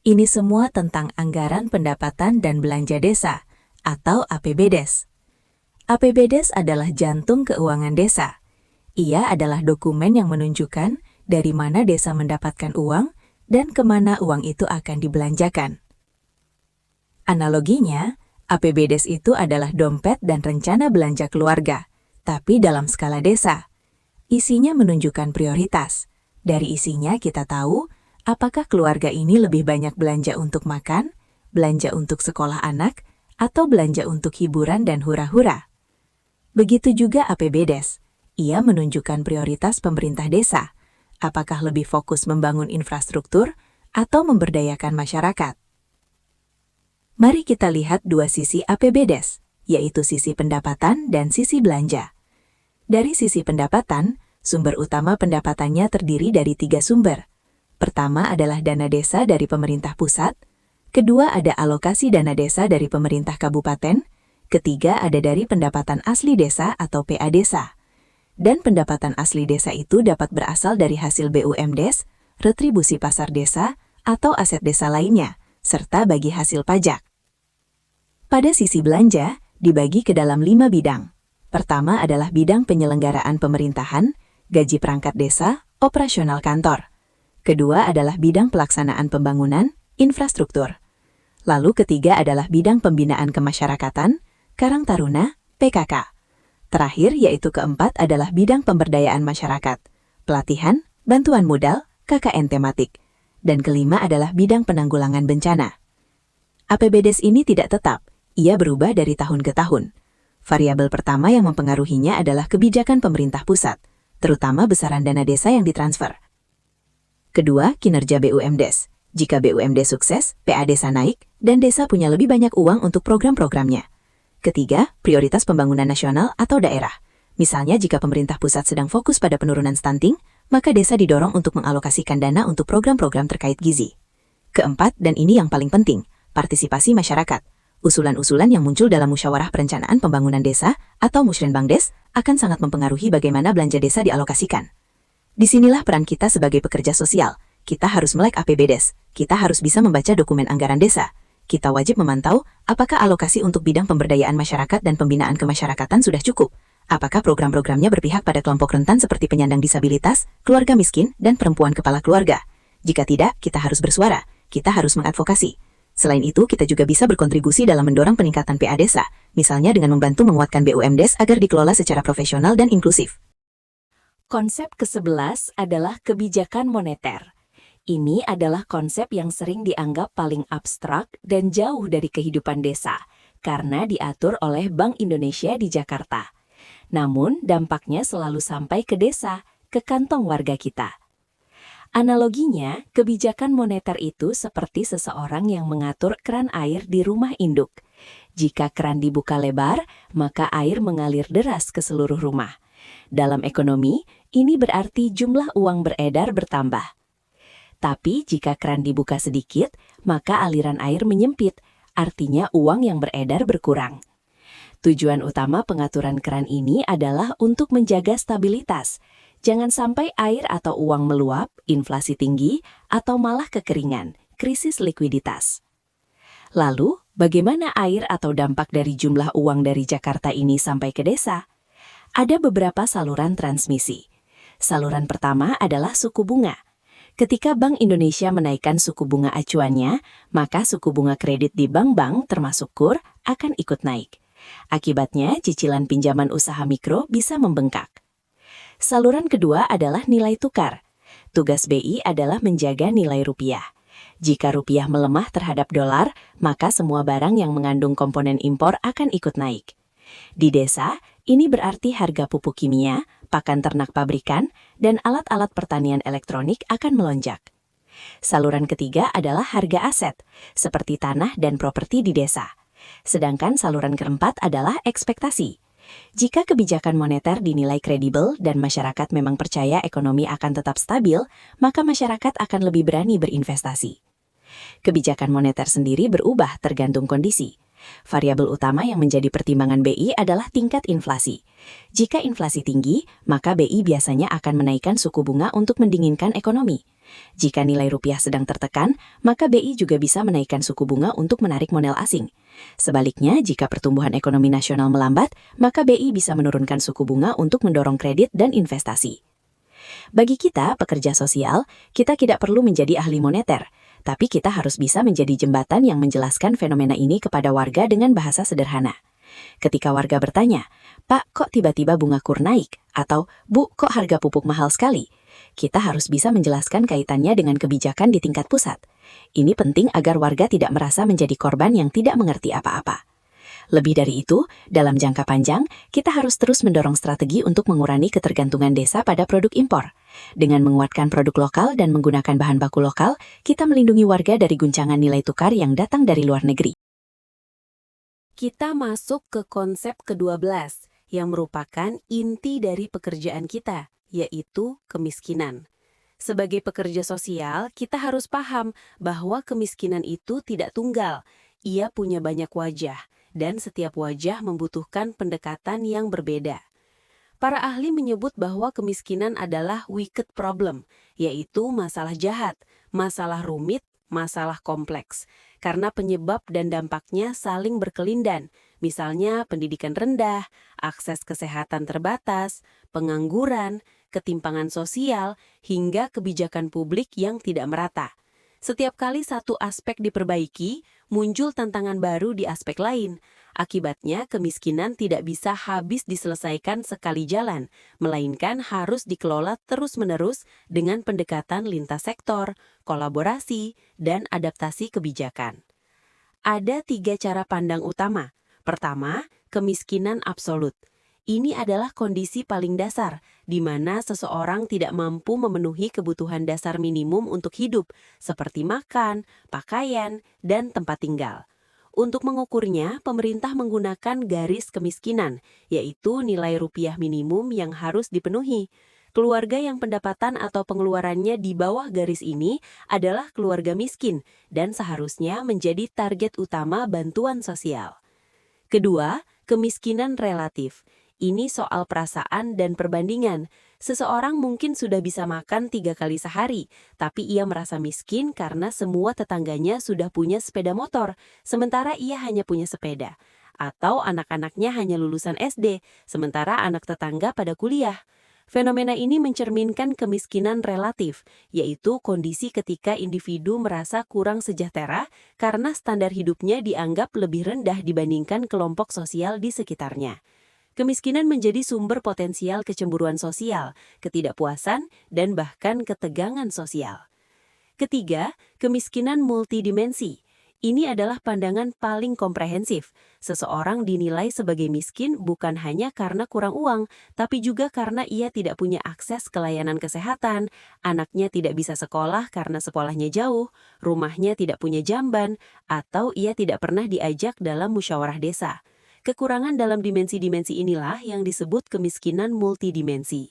Ini semua tentang anggaran pendapatan dan belanja desa, atau APBDes. APBDes adalah jantung keuangan desa. Ia adalah dokumen yang menunjukkan dari mana desa mendapatkan uang dan kemana uang itu akan dibelanjakan. Analoginya, APBDes itu adalah dompet dan rencana belanja keluarga, tapi dalam skala desa. Isinya menunjukkan prioritas. Dari isinya kita tahu apakah keluarga ini lebih banyak belanja untuk makan, belanja untuk sekolah anak, atau belanja untuk hiburan dan hura-hura. Begitu juga APBDes. Ia menunjukkan prioritas pemerintah desa. Apakah lebih fokus membangun infrastruktur atau memberdayakan masyarakat? Mari kita lihat dua sisi APBDes, yaitu sisi pendapatan dan sisi belanja. Dari sisi pendapatan, sumber utama pendapatannya terdiri dari 3 sumber. Pertama adalah dana desa dari pemerintah pusat, kedua ada alokasi dana desa dari pemerintah kabupaten, ketiga ada dari pendapatan asli desa atau PA desa. Dan pendapatan asli desa itu dapat berasal dari hasil BUMDes, retribusi pasar desa, atau aset desa lainnya, serta bagi hasil pajak. Pada sisi belanja, dibagi ke dalam 5 bidang. Pertama adalah bidang penyelenggaraan pemerintahan, gaji perangkat desa, operasional kantor. Kedua adalah bidang pelaksanaan pembangunan, infrastruktur. Lalu ketiga adalah bidang pembinaan kemasyarakatan, Karang Taruna, PKK. Terakhir yaitu keempat adalah bidang pemberdayaan masyarakat, pelatihan, bantuan modal, KKN tematik. Dan kelima adalah bidang penanggulangan bencana. APBDes ini tidak tetap, ia berubah dari tahun ke tahun. Variabel pertama yang mempengaruhinya adalah kebijakan pemerintah pusat, terutama besaran dana desa yang ditransfer. Kedua, kinerja BUMDes. Jika BUMD sukses, PA desa naik, dan desa punya lebih banyak uang untuk program-programnya. Ketiga, prioritas pembangunan nasional atau daerah. Misalnya jika pemerintah pusat sedang fokus pada penurunan stunting, maka desa didorong untuk mengalokasikan dana untuk program-program terkait gizi. Keempat, dan ini yang paling penting, partisipasi masyarakat. Usulan-usulan yang muncul dalam musyawarah perencanaan pembangunan desa atau Musrenbangdes akan sangat mempengaruhi bagaimana belanja desa dialokasikan. Disinilah peran kita sebagai pekerja sosial. Kita harus melek APBDes. Kita harus bisa membaca dokumen anggaran desa. Kita wajib memantau apakah alokasi untuk bidang pemberdayaan masyarakat dan pembinaan kemasyarakatan sudah cukup. Apakah program-programnya berpihak pada kelompok rentan seperti penyandang disabilitas, keluarga miskin, dan perempuan kepala keluarga. Jika tidak, kita harus bersuara. Kita harus mengadvokasi. Selain itu, kita juga bisa berkontribusi dalam mendorong peningkatan PA desa, misalnya dengan membantu menguatkan BUMDes agar dikelola secara profesional dan inklusif. Konsep ke-11 adalah kebijakan moneter. Ini adalah konsep yang sering dianggap paling abstrak dan jauh dari kehidupan desa, karena diatur oleh Bank Indonesia di Jakarta. Namun, dampaknya selalu sampai ke desa, ke kantong warga kita. Analoginya, kebijakan moneter itu seperti seseorang yang mengatur keran air di rumah induk. Jika keran dibuka lebar, maka air mengalir deras ke seluruh rumah. Dalam ekonomi, ini berarti jumlah uang beredar bertambah. Tapi jika keran dibuka sedikit, maka aliran air menyempit, artinya uang yang beredar berkurang. Tujuan utama pengaturan keran ini adalah untuk menjaga stabilitas. Jangan sampai air atau uang meluap, inflasi tinggi, atau malah kekeringan, krisis likuiditas. Lalu, bagaimana air atau dampak dari jumlah uang dari Jakarta ini sampai ke desa? Ada beberapa saluran transmisi. Saluran pertama adalah suku bunga. Ketika Bank Indonesia menaikkan suku bunga acuannya, maka suku bunga kredit di bank-bank termasuk KUR akan ikut naik. Akibatnya, cicilan pinjaman usaha mikro bisa membengkak. Saluran kedua adalah nilai tukar. Tugas BI adalah menjaga nilai rupiah. Jika rupiah melemah terhadap dolar, maka semua barang yang mengandung komponen impor akan ikut naik. Di desa, ini berarti harga pupuk kimia, pakan ternak pabrikan, dan alat-alat pertanian elektronik akan melonjak. Saluran ketiga adalah harga aset, seperti tanah dan properti di desa. Sedangkan saluran keempat adalah ekspektasi. Jika kebijakan moneter dinilai kredibel dan masyarakat memang percaya ekonomi akan tetap stabil, maka masyarakat akan lebih berani berinvestasi. Kebijakan moneter sendiri berubah tergantung kondisi. Variabel utama yang menjadi pertimbangan BI adalah tingkat inflasi. Jika inflasi tinggi, maka BI biasanya akan menaikkan suku bunga untuk mendinginkan ekonomi. Jika nilai rupiah sedang tertekan, maka BI juga bisa menaikkan suku bunga untuk menarik modal asing. Sebaliknya, jika pertumbuhan ekonomi nasional melambat, maka BI bisa menurunkan suku bunga untuk mendorong kredit dan investasi. Bagi kita, pekerja sosial, kita tidak perlu menjadi ahli moneter, tapi kita harus bisa menjadi jembatan yang menjelaskan fenomena ini kepada warga dengan bahasa sederhana. Ketika warga bertanya, "Pak, kok tiba-tiba bunga KUR naik?" Atau, "Bu, kok harga pupuk mahal sekali?" Kita harus bisa menjelaskan kaitannya dengan kebijakan di tingkat pusat. Ini penting agar warga tidak merasa menjadi korban yang tidak mengerti apa-apa. Lebih dari itu, dalam jangka panjang, kita harus terus mendorong strategi untuk mengurangi ketergantungan desa pada produk impor. Dengan menguatkan produk lokal dan menggunakan bahan baku lokal, kita melindungi warga dari guncangan nilai tukar yang datang dari luar negeri. Kita masuk ke konsep ke-12, yang merupakan inti dari pekerjaan kita, yaitu kemiskinan. Sebagai pekerja sosial, kita harus paham bahwa kemiskinan itu tidak tunggal. Ia punya banyak wajah, dan setiap wajah membutuhkan pendekatan yang berbeda. Para ahli menyebut bahwa kemiskinan adalah wicked problem, yaitu masalah jahat, masalah rumit, masalah kompleks, karena penyebab dan dampaknya saling berkelindan. misalnya pendidikan rendah, akses kesehatan terbatas, pengangguran, ketimpangan sosial, hingga kebijakan publik yang tidak merata. Setiap kali satu aspek diperbaiki, muncul tantangan baru di aspek lain. Akibatnya, kemiskinan tidak bisa habis diselesaikan sekali jalan, melainkan harus dikelola terus-menerus dengan pendekatan lintas sektor, kolaborasi, dan adaptasi kebijakan. Ada 3 cara pandang utama. Pertama, kemiskinan absolut. Ini adalah kondisi paling dasar, di mana seseorang tidak mampu memenuhi kebutuhan dasar minimum untuk hidup, seperti makan, pakaian, dan tempat tinggal. Untuk mengukurnya, pemerintah menggunakan garis kemiskinan, yaitu nilai rupiah minimum yang harus dipenuhi. Keluarga yang pendapatan atau pengeluarannya di bawah garis ini adalah keluarga miskin dan seharusnya menjadi target utama bantuan sosial. Kedua, kemiskinan relatif. Ini soal perasaan dan perbandingan. Seseorang mungkin sudah bisa makan 3 kali sehari, tapi ia merasa miskin karena semua tetangganya sudah punya sepeda motor, sementara ia hanya punya sepeda. Atau anak-anaknya hanya lulusan SD, sementara anak tetangga pada kuliah. Fenomena ini mencerminkan kemiskinan relatif, yaitu kondisi ketika individu merasa kurang sejahtera karena standar hidupnya dianggap lebih rendah dibandingkan kelompok sosial di sekitarnya. Kemiskinan menjadi sumber potensial kecemburuan sosial, ketidakpuasan, dan bahkan ketegangan sosial. Ketiga, kemiskinan multidimensi. Ini adalah pandangan paling komprehensif. Seseorang dinilai sebagai miskin bukan hanya karena kurang uang, tapi juga karena ia tidak punya akses ke layanan kesehatan, anaknya tidak bisa sekolah karena sekolahnya jauh, rumahnya tidak punya jamban, atau ia tidak pernah diajak dalam musyawarah desa. Kekurangan dalam dimensi-dimensi inilah yang disebut kemiskinan multidimensi.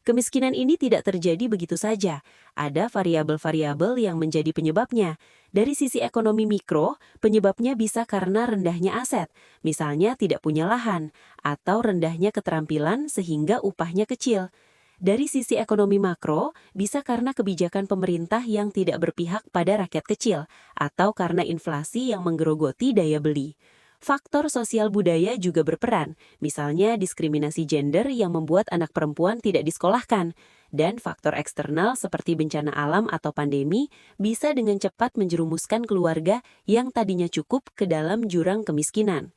Kemiskinan ini tidak terjadi begitu saja. Ada variabel-variabel yang menjadi penyebabnya. Dari sisi ekonomi mikro, penyebabnya bisa karena rendahnya aset, misalnya tidak punya lahan, atau rendahnya keterampilan sehingga upahnya kecil. Dari sisi ekonomi makro, bisa karena kebijakan pemerintah yang tidak berpihak pada rakyat kecil, atau karena inflasi yang menggerogoti daya beli. Faktor sosial budaya juga berperan, misalnya diskriminasi gender yang membuat anak perempuan tidak disekolahkan, dan faktor eksternal seperti bencana alam atau pandemi bisa dengan cepat menjerumuskan keluarga yang tadinya cukup ke dalam jurang kemiskinan.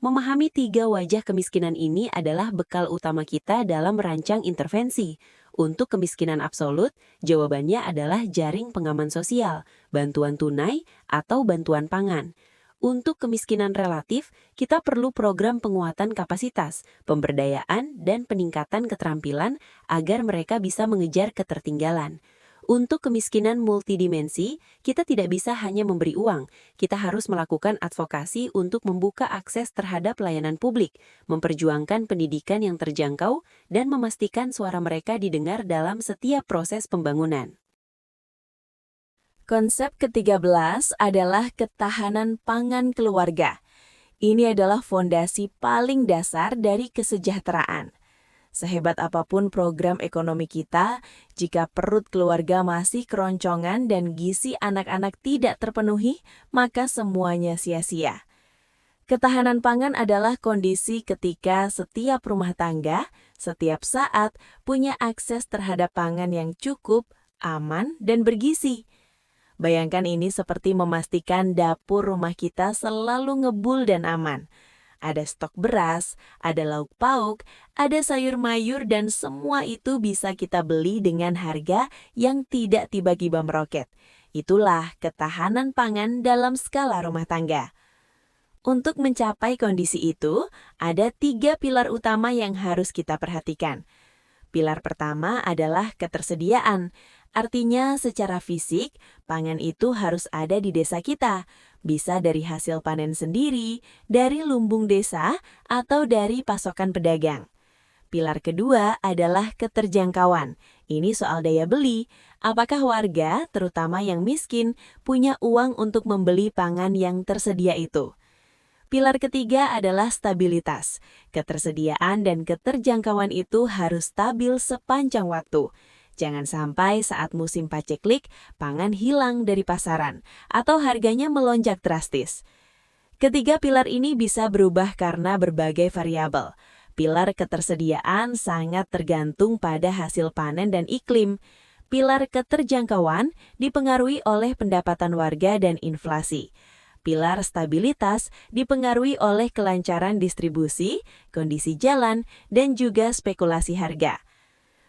Memahami 3 wajah kemiskinan ini adalah bekal utama kita dalam merancang intervensi. Untuk kemiskinan absolut, jawabannya adalah jaring pengaman sosial, bantuan tunai, atau bantuan pangan. Untuk kemiskinan relatif, kita perlu program penguatan kapasitas, pemberdayaan, dan peningkatan keterampilan agar mereka bisa mengejar ketertinggalan. Untuk kemiskinan multidimensi, kita tidak bisa hanya memberi uang. Kita harus melakukan advokasi untuk membuka akses terhadap layanan publik, memperjuangkan pendidikan yang terjangkau, dan memastikan suara mereka didengar dalam setiap proses pembangunan. Konsep ke-13 adalah ketahanan pangan keluarga. Ini adalah fondasi paling dasar dari kesejahteraan. Sehebat apapun program ekonomi kita, jika perut keluarga masih keroncongan dan gizi anak-anak tidak terpenuhi, maka semuanya sia-sia. Ketahanan pangan adalah kondisi ketika setiap rumah tangga, setiap saat punya akses terhadap pangan yang cukup, aman, dan bergizi. Bayangkan ini seperti memastikan dapur rumah kita selalu ngebul dan aman. Ada stok beras, ada lauk pauk, ada sayur mayur, dan semua itu bisa kita beli dengan harga yang tidak tiba-tiba meroket. Itulah ketahanan pangan dalam skala rumah tangga. Untuk mencapai kondisi itu, ada 3 pilar utama yang harus kita perhatikan. Pilar pertama adalah ketersediaan. Artinya secara fisik, pangan itu harus ada di desa kita. Bisa dari hasil panen sendiri, dari lumbung desa, atau dari pasokan pedagang. Pilar kedua adalah keterjangkauan. Ini soal daya beli. Apakah warga, terutama yang miskin, punya uang untuk membeli pangan yang tersedia itu? Pilar ketiga adalah stabilitas. Ketersediaan dan keterjangkauan itu harus stabil sepanjang waktu. Jangan sampai saat musim paceklik, pangan hilang dari pasaran, atau harganya melonjak drastis. Ketiga pilar ini bisa berubah karena berbagai variabel. Pilar ketersediaan sangat tergantung pada hasil panen dan iklim. Pilar keterjangkauan dipengaruhi oleh pendapatan warga dan inflasi. Pilar stabilitas dipengaruhi oleh kelancaran distribusi, kondisi jalan, dan juga spekulasi harga.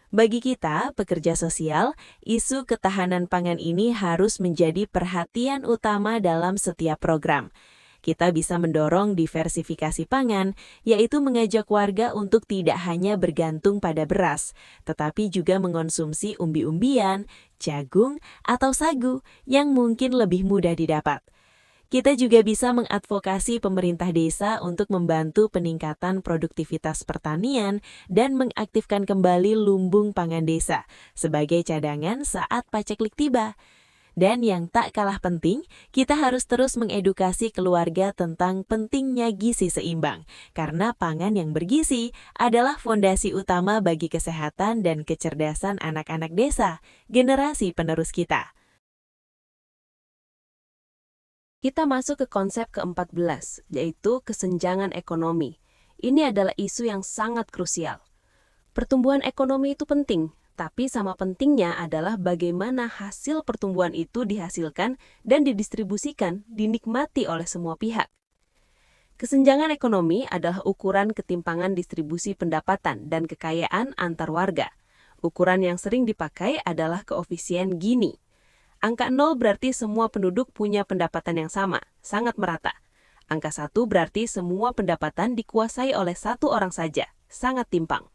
Bagi kita, pekerja sosial, isu ketahanan pangan ini harus menjadi perhatian utama dalam setiap program. Kita bisa mendorong diversifikasi pangan, yaitu mengajak warga untuk tidak hanya bergantung pada beras, tetapi juga mengonsumsi umbi-umbian, jagung, atau sagu yang mungkin lebih mudah didapat. Kita juga bisa mengadvokasi pemerintah desa untuk membantu peningkatan produktivitas pertanian dan mengaktifkan kembali lumbung pangan desa sebagai cadangan saat paceklik tiba. Dan yang tak kalah penting, kita harus terus mengedukasi keluarga tentang pentingnya gizi seimbang, karena pangan yang bergizi adalah fondasi utama bagi kesehatan dan kecerdasan anak-anak desa, generasi penerus kita. Kita masuk ke konsep ke-14, yaitu kesenjangan ekonomi. Ini adalah isu yang sangat krusial. Pertumbuhan ekonomi itu penting, tapi sama pentingnya adalah bagaimana hasil pertumbuhan itu dihasilkan dan didistribusikan, dinikmati oleh semua pihak. Kesenjangan ekonomi adalah ukuran ketimpangan distribusi pendapatan dan kekayaan antar warga. Ukuran yang sering dipakai adalah koefisien Gini. Angka 0 berarti semua penduduk punya pendapatan yang sama, sangat merata. Angka 1 berarti semua pendapatan dikuasai oleh satu orang saja, sangat timpang.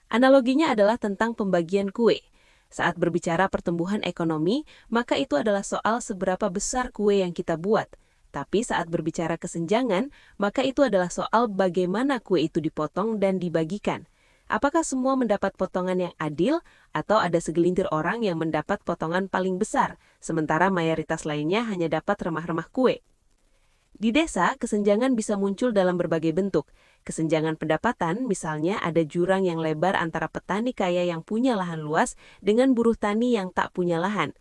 Analoginya adalah tentang pembagian kue. Saat berbicara pertumbuhan ekonomi, maka itu adalah soal seberapa besar kue yang kita buat. Tapi saat berbicara kesenjangan, maka itu adalah soal bagaimana kue itu dipotong dan dibagikan. Apakah semua mendapat potongan yang adil, atau ada segelintir orang yang mendapat potongan paling besar, sementara mayoritas lainnya hanya dapat remah-remah kue? Di desa, kesenjangan bisa muncul dalam berbagai bentuk. Kesenjangan pendapatan, misalnya ada jurang yang lebar antara petani kaya yang punya lahan luas dengan buruh tani yang tak punya lahan.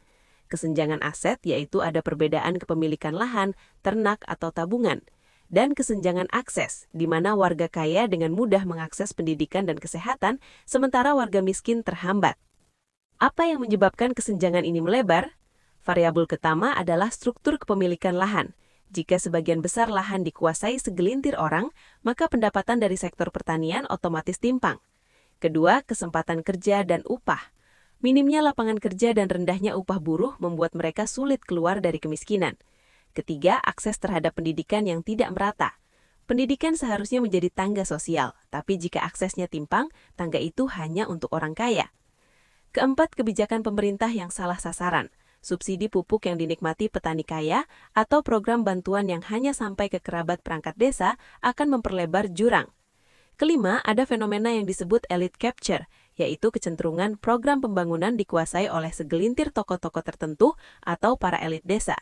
Kesenjangan aset, yaitu ada perbedaan kepemilikan lahan, ternak, atau tabungan. Dan kesenjangan akses, di mana warga kaya dengan mudah mengakses pendidikan dan kesehatan, sementara warga miskin terhambat. Apa yang menyebabkan kesenjangan ini melebar? Variabel pertama adalah struktur kepemilikan lahan. Jika sebagian besar lahan dikuasai segelintir orang, maka pendapatan dari sektor pertanian otomatis timpang. Kedua, kesempatan kerja dan upah. Minimnya lapangan kerja dan rendahnya upah buruh membuat mereka sulit keluar dari kemiskinan. Ketiga, akses terhadap pendidikan yang tidak merata. Pendidikan seharusnya menjadi tangga sosial, tapi jika aksesnya timpang, tangga itu hanya untuk orang kaya. Keempat, kebijakan pemerintah yang salah sasaran. Subsidi pupuk yang dinikmati petani kaya atau program bantuan yang hanya sampai ke kerabat perangkat desa akan memperlebar jurang. Kelima, ada fenomena yang disebut elite capture, yaitu kecenderungan program pembangunan dikuasai oleh segelintir tokoh-tokoh tertentu atau para elit desa.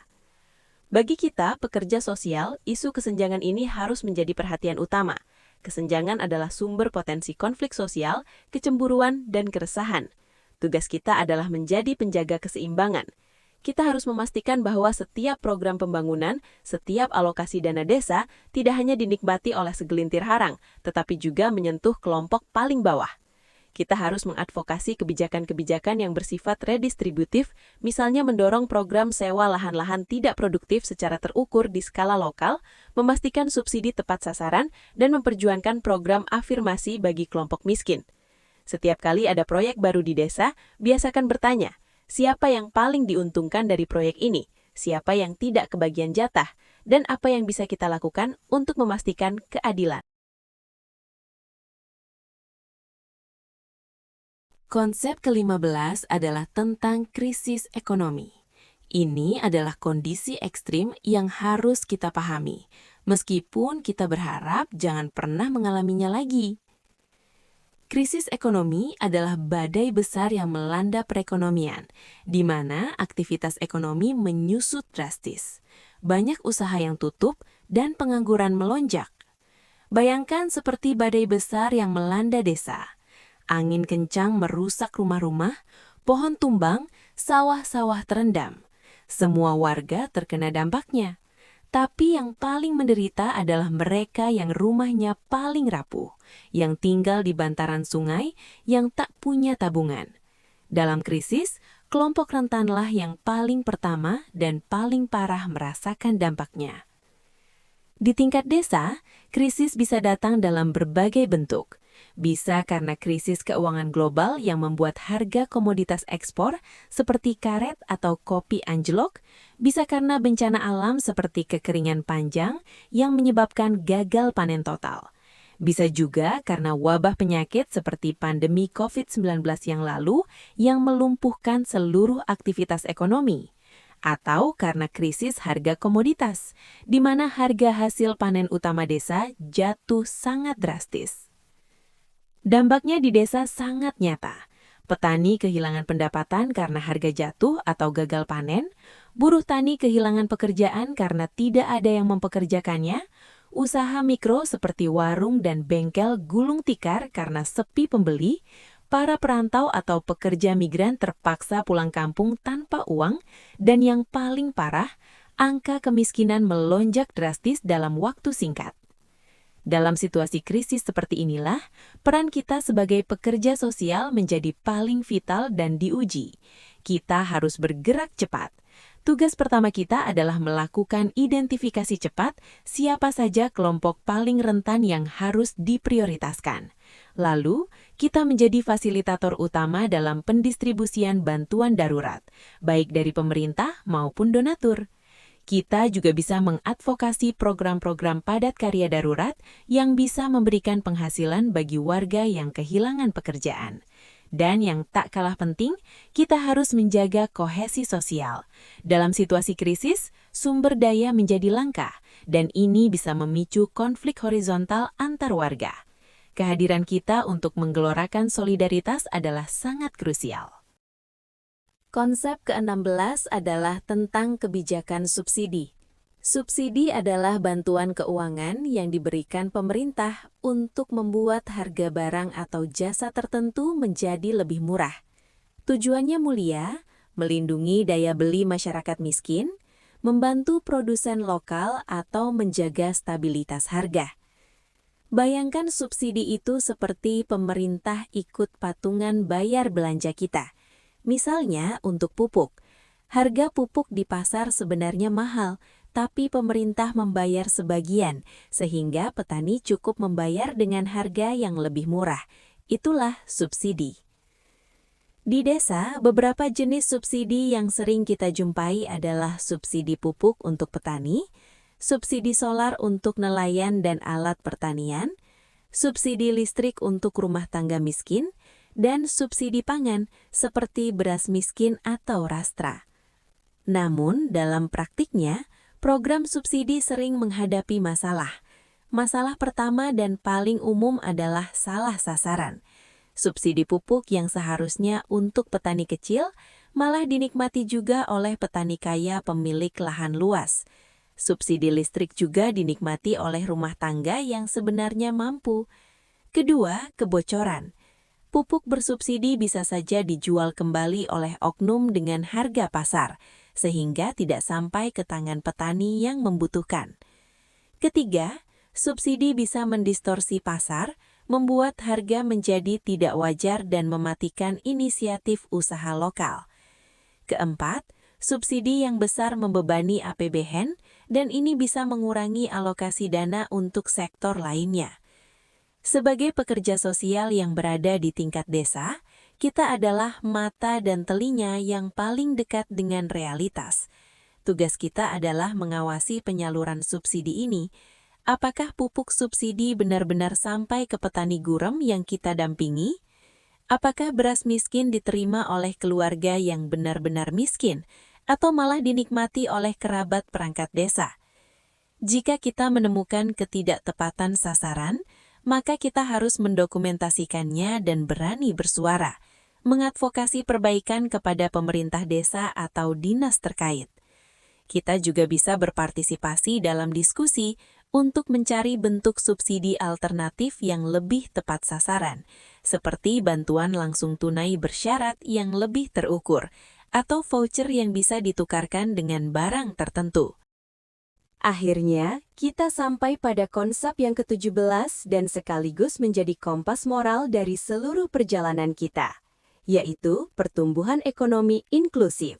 Bagi kita, pekerja sosial, isu kesenjangan ini harus menjadi perhatian utama. Kesenjangan adalah sumber potensi konflik sosial, kecemburuan, dan keresahan. Tugas kita adalah menjadi penjaga keseimbangan. Kita harus memastikan bahwa setiap program pembangunan, setiap alokasi dana desa, tidak hanya dinikmati oleh segelintir orang, tetapi juga menyentuh kelompok paling bawah. Kita harus mengadvokasi kebijakan-kebijakan yang bersifat redistributif, misalnya mendorong program sewa lahan-lahan tidak produktif secara terukur di skala lokal, memastikan subsidi tepat sasaran, dan memperjuangkan program afirmasi bagi kelompok miskin. Setiap kali ada proyek baru di desa, biasakan bertanya, siapa yang paling diuntungkan dari proyek ini? Siapa yang tidak kebagian jatah? Dan apa yang bisa kita lakukan untuk memastikan keadilan? Konsep ke-15 adalah tentang krisis ekonomi. Ini adalah kondisi ekstrim yang harus kita pahami, meskipun kita berharap jangan pernah mengalaminya lagi. Krisis ekonomi adalah badai besar yang melanda perekonomian, di mana aktivitas ekonomi menyusut drastis. Banyak usaha yang tutup dan pengangguran melonjak. Bayangkan seperti badai besar yang melanda desa. Angin kencang merusak rumah-rumah, pohon tumbang, sawah-sawah terendam. Semua warga terkena dampaknya. Tapi yang paling menderita adalah mereka yang rumahnya paling rapuh, yang tinggal di bantaran sungai, yang tak punya tabungan. Dalam krisis, kelompok rentanlah yang paling pertama dan paling parah merasakan dampaknya. Di tingkat desa, krisis bisa datang dalam berbagai bentuk. Bisa karena krisis keuangan global yang membuat harga komoditas ekspor seperti karet atau kopi anjlok, bisa karena bencana alam seperti kekeringan panjang yang menyebabkan gagal panen total. Bisa juga karena wabah penyakit seperti pandemi COVID-19 yang lalu yang melumpuhkan seluruh aktivitas ekonomi. Atau karena krisis harga komoditas, di mana harga hasil panen utama desa jatuh sangat drastis. Dampaknya di desa sangat nyata. Petani kehilangan pendapatan karena harga jatuh atau gagal panen, buruh tani kehilangan pekerjaan karena tidak ada yang mempekerjakannya, usaha mikro seperti warung dan bengkel gulung tikar karena sepi pembeli, para perantau atau pekerja migran terpaksa pulang kampung tanpa uang, dan yang paling parah, angka kemiskinan melonjak drastis dalam waktu singkat. Dalam situasi krisis seperti inilah, peran kita sebagai pekerja sosial menjadi paling vital dan diuji. Kita harus bergerak cepat. Tugas pertama kita adalah melakukan identifikasi cepat siapa saja kelompok paling rentan yang harus diprioritaskan. Lalu, kita menjadi fasilitator utama dalam pendistribusian bantuan darurat, baik dari pemerintah maupun donatur. Kita juga bisa mengadvokasi program-program padat karya darurat yang bisa memberikan penghasilan bagi warga yang kehilangan pekerjaan. Dan yang tak kalah penting, kita harus menjaga kohesi sosial. Dalam situasi krisis, sumber daya menjadi langka, dan ini bisa memicu konflik horizontal antar warga. Kehadiran kita untuk menggelorakan solidaritas adalah sangat krusial. Konsep ke-16 adalah tentang kebijakan subsidi. Subsidi adalah bantuan keuangan yang diberikan pemerintah untuk membuat harga barang atau jasa tertentu menjadi lebih murah. Tujuannya mulia, melindungi daya beli masyarakat miskin, membantu produsen lokal atau menjaga stabilitas harga. Bayangkan subsidi itu seperti pemerintah ikut patungan bayar belanja kita. Misalnya untuk pupuk. Harga pupuk di pasar sebenarnya mahal, tapi pemerintah membayar sebagian, sehingga petani cukup membayar dengan harga yang lebih murah. Itulah subsidi. Di desa, beberapa jenis subsidi yang sering kita jumpai adalah subsidi pupuk untuk petani, subsidi solar untuk nelayan dan alat pertanian, subsidi listrik untuk rumah tangga miskin, dan subsidi pangan seperti beras miskin atau rastra. Namun, dalam praktiknya, program subsidi sering menghadapi masalah. Masalah pertama dan paling umum adalah salah sasaran. Subsidi pupuk yang seharusnya untuk petani kecil malah dinikmati juga oleh petani kaya pemilik lahan luas. Subsidi listrik juga dinikmati oleh rumah tangga yang sebenarnya mampu. Kedua, kebocoran. Pupuk bersubsidi bisa saja dijual kembali oleh oknum dengan harga pasar, sehingga tidak sampai ke tangan petani yang membutuhkan. Ketiga, subsidi bisa mendistorsi pasar, membuat harga menjadi tidak wajar dan mematikan inisiatif usaha lokal. Keempat, subsidi yang besar membebani APBN, dan ini bisa mengurangi alokasi dana untuk sektor lainnya. Sebagai pekerja sosial yang berada di tingkat desa, kita adalah mata dan telinga yang paling dekat dengan realitas. Tugas kita adalah mengawasi penyaluran subsidi ini. Apakah pupuk subsidi benar-benar sampai ke petani gurem yang kita dampingi? Apakah beras miskin diterima oleh keluarga yang benar-benar miskin, atau malah dinikmati oleh kerabat perangkat desa? Jika kita menemukan ketidaktepatan sasaran, maka kita harus mendokumentasikannya dan berani bersuara, mengadvokasi perbaikan kepada pemerintah desa atau dinas terkait. Kita juga bisa berpartisipasi dalam diskusi untuk mencari bentuk subsidi alternatif yang lebih tepat sasaran, seperti bantuan langsung tunai bersyarat yang lebih terukur, atau voucher yang bisa ditukarkan dengan barang tertentu. Akhirnya, kita sampai pada konsep yang ke-17 dan sekaligus menjadi kompas moral dari seluruh perjalanan kita, yaitu pertumbuhan ekonomi inklusif.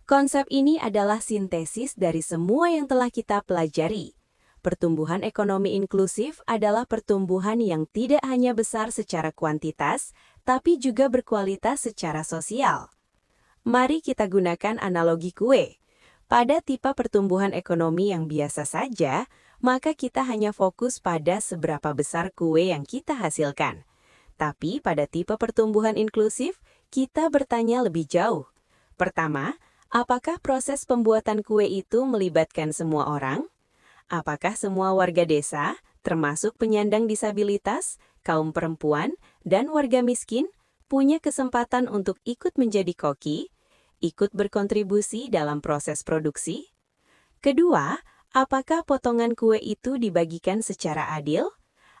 Konsep ini adalah sintesis dari semua yang telah kita pelajari. Pertumbuhan ekonomi inklusif adalah pertumbuhan yang tidak hanya besar secara kuantitas, tapi juga berkualitas secara sosial. Mari kita gunakan analogi kue. Pada tipe pertumbuhan ekonomi yang biasa saja, maka kita hanya fokus pada seberapa besar kue yang kita hasilkan. Tapi pada tipe pertumbuhan inklusif, kita bertanya lebih jauh. Pertama, apakah proses pembuatan kue itu melibatkan semua orang? Apakah semua warga desa, termasuk penyandang disabilitas, kaum perempuan, dan warga miskin, punya kesempatan untuk ikut menjadi koki, ikut berkontribusi dalam proses produksi? Kedua, apakah potongan kue itu dibagikan secara adil?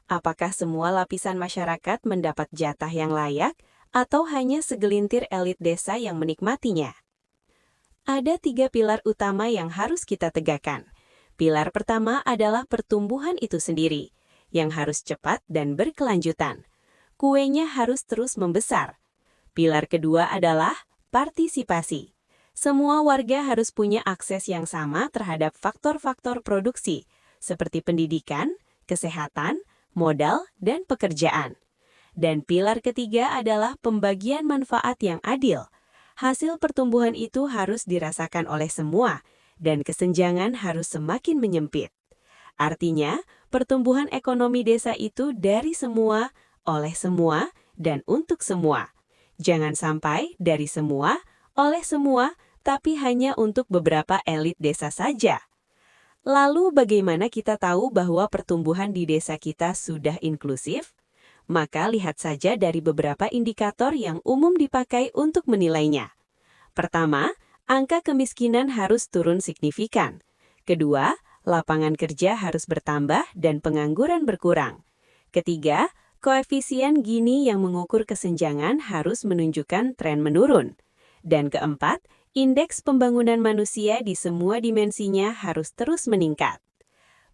Apakah semua lapisan masyarakat mendapat jatah yang layak, atau hanya segelintir elit desa yang menikmatinya? Ada 3 pilar utama yang harus kita tegakkan. Pilar pertama adalah pertumbuhan itu sendiri, yang harus cepat dan berkelanjutan. Kuenya harus terus membesar. Pilar kedua adalah partisipasi. Semua warga harus punya akses yang sama terhadap faktor-faktor produksi, seperti pendidikan, kesehatan, modal, dan pekerjaan. Dan pilar ketiga adalah pembagian manfaat yang adil. Hasil pertumbuhan itu harus dirasakan oleh semua, dan kesenjangan harus semakin menyempit. Artinya, pertumbuhan ekonomi desa itu dari semua, oleh semua, dan untuk semua. Jangan sampai dari semua, oleh semua, tapi hanya untuk beberapa elit desa saja. Lalu bagaimana kita tahu bahwa pertumbuhan di desa kita sudah inklusif? Maka lihat saja dari beberapa indikator yang umum dipakai untuk menilainya. Pertama, angka kemiskinan harus turun signifikan. Kedua, lapangan kerja harus bertambah dan pengangguran berkurang. Ketiga, koefisien Gini yang mengukur kesenjangan harus menunjukkan tren menurun. Dan keempat, indeks pembangunan manusia di semua dimensinya harus terus meningkat.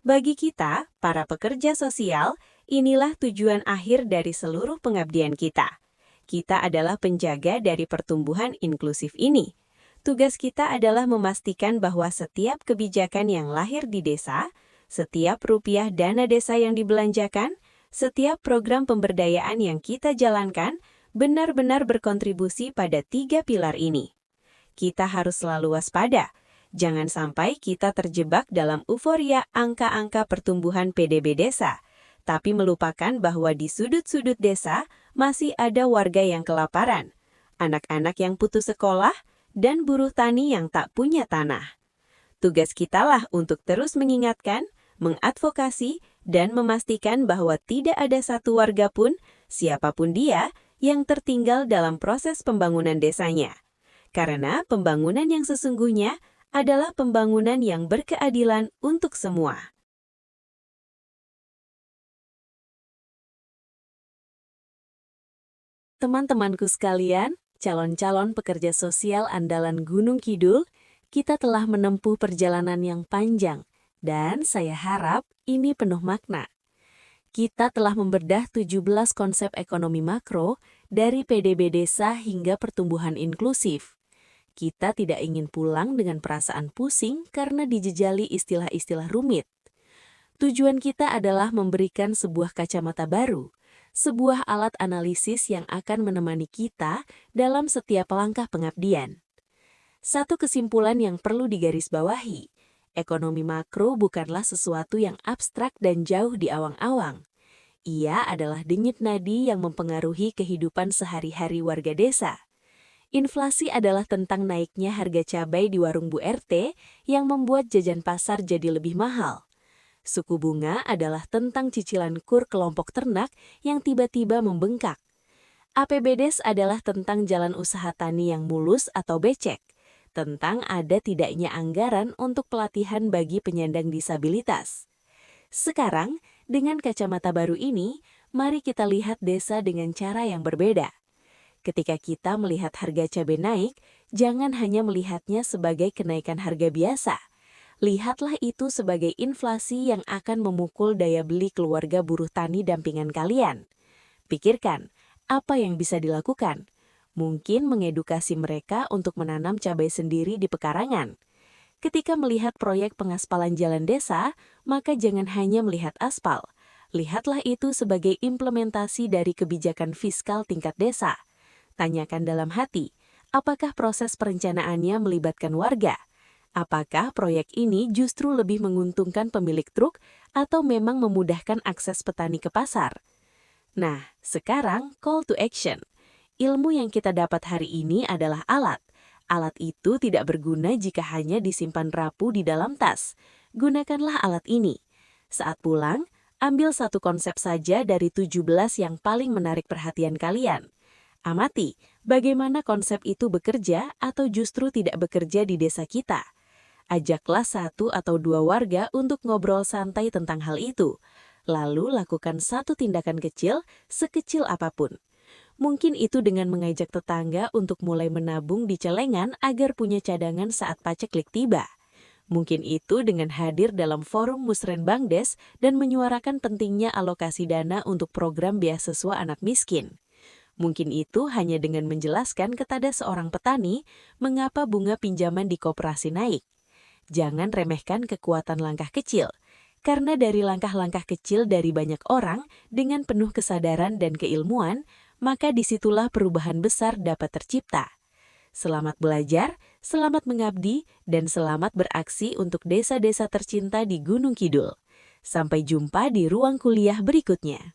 Bagi kita, para pekerja sosial, inilah tujuan akhir dari seluruh pengabdian kita. Kita adalah penjaga dari pertumbuhan inklusif ini. Tugas kita adalah memastikan bahwa setiap kebijakan yang lahir di desa, setiap rupiah dana desa yang dibelanjakan, setiap program pemberdayaan yang kita jalankan benar-benar berkontribusi pada 3 pilar ini. Kita harus selalu waspada. Jangan sampai kita terjebak dalam euforia angka-angka pertumbuhan PDB desa, tapi melupakan bahwa di sudut-sudut desa masih ada warga yang kelaparan, anak-anak yang putus sekolah, dan buruh tani yang tak punya tanah. Tugas kitalah untuk terus mengingatkan, mengadvokasi, dan memastikan bahwa tidak ada satu warga pun, siapapun dia, yang tertinggal dalam proses pembangunan desanya. Karena pembangunan yang sesungguhnya adalah pembangunan yang berkeadilan untuk semua. Teman-temanku sekalian, calon-calon pekerja sosial andalan Gunung Kidul, kita telah menempuh perjalanan yang panjang, dan saya harap ini penuh makna. Kita telah membedah 17 konsep ekonomi makro dari PDB desa hingga pertumbuhan inklusif. Kita tidak ingin pulang dengan perasaan pusing karena dijejali istilah-istilah rumit. Tujuan kita adalah memberikan sebuah kacamata baru, sebuah alat analisis yang akan menemani kita dalam setiap langkah pengabdian. Satu kesimpulan yang perlu digarisbawahi, ekonomi makro bukanlah sesuatu yang abstrak dan jauh di awang-awang. Ia adalah denyut nadi yang mempengaruhi kehidupan sehari-hari warga desa. Inflasi adalah tentang naiknya harga cabai di warung Bu RT yang membuat jajan pasar jadi lebih mahal. Suku bunga adalah tentang cicilan kur kelompok ternak yang tiba-tiba membengkak. APBDes adalah tentang jalan usaha tani yang mulus atau becek, tentang ada tidaknya anggaran untuk pelatihan bagi penyandang disabilitas. Sekarang, dengan kacamata baru ini, mari kita lihat desa dengan cara yang berbeda. Ketika kita melihat harga cabai naik, jangan hanya melihatnya sebagai kenaikan harga biasa. Lihatlah itu sebagai inflasi yang akan memukul daya beli keluarga buruh tani dampingan kalian. Pikirkan, apa yang bisa dilakukan? Mungkin mengedukasi mereka untuk menanam cabai sendiri di pekarangan. Ketika melihat proyek pengaspalan jalan desa, maka jangan hanya melihat aspal. Lihatlah itu sebagai implementasi dari kebijakan fiskal tingkat desa. Tanyakan dalam hati, apakah proses perencanaannya melibatkan warga? Apakah proyek ini justru lebih menguntungkan pemilik truk atau memang memudahkan akses petani ke pasar? Nah, sekarang call to action. Ilmu yang kita dapat hari ini adalah alat. Alat itu tidak berguna jika hanya disimpan rapuh di dalam tas. Gunakanlah alat ini. Saat pulang, ambil satu konsep saja dari 17 yang paling menarik perhatian kalian. Amati bagaimana konsep itu bekerja atau justru tidak bekerja di desa kita. Ajaklah 1 atau 2 warga untuk ngobrol santai tentang hal itu. Lalu lakukan satu tindakan kecil, sekecil apapun. Mungkin itu dengan mengajak tetangga untuk mulai menabung di celengan agar punya cadangan saat paceklik tiba. Mungkin itu dengan hadir dalam forum Musrenbangdes dan menyuarakan pentingnya alokasi dana untuk program beasiswa anak miskin. Mungkin itu hanya dengan menjelaskan kepada seorang petani mengapa bunga pinjaman di koperasi naik. Jangan remehkan kekuatan langkah kecil, karena dari langkah-langkah kecil dari banyak orang dengan penuh kesadaran dan keilmuan, maka disitulah perubahan besar dapat tercipta. Selamat belajar, selamat mengabdi, dan selamat beraksi untuk desa-desa tercinta di Gunung Kidul. Sampai jumpa di ruang kuliah berikutnya.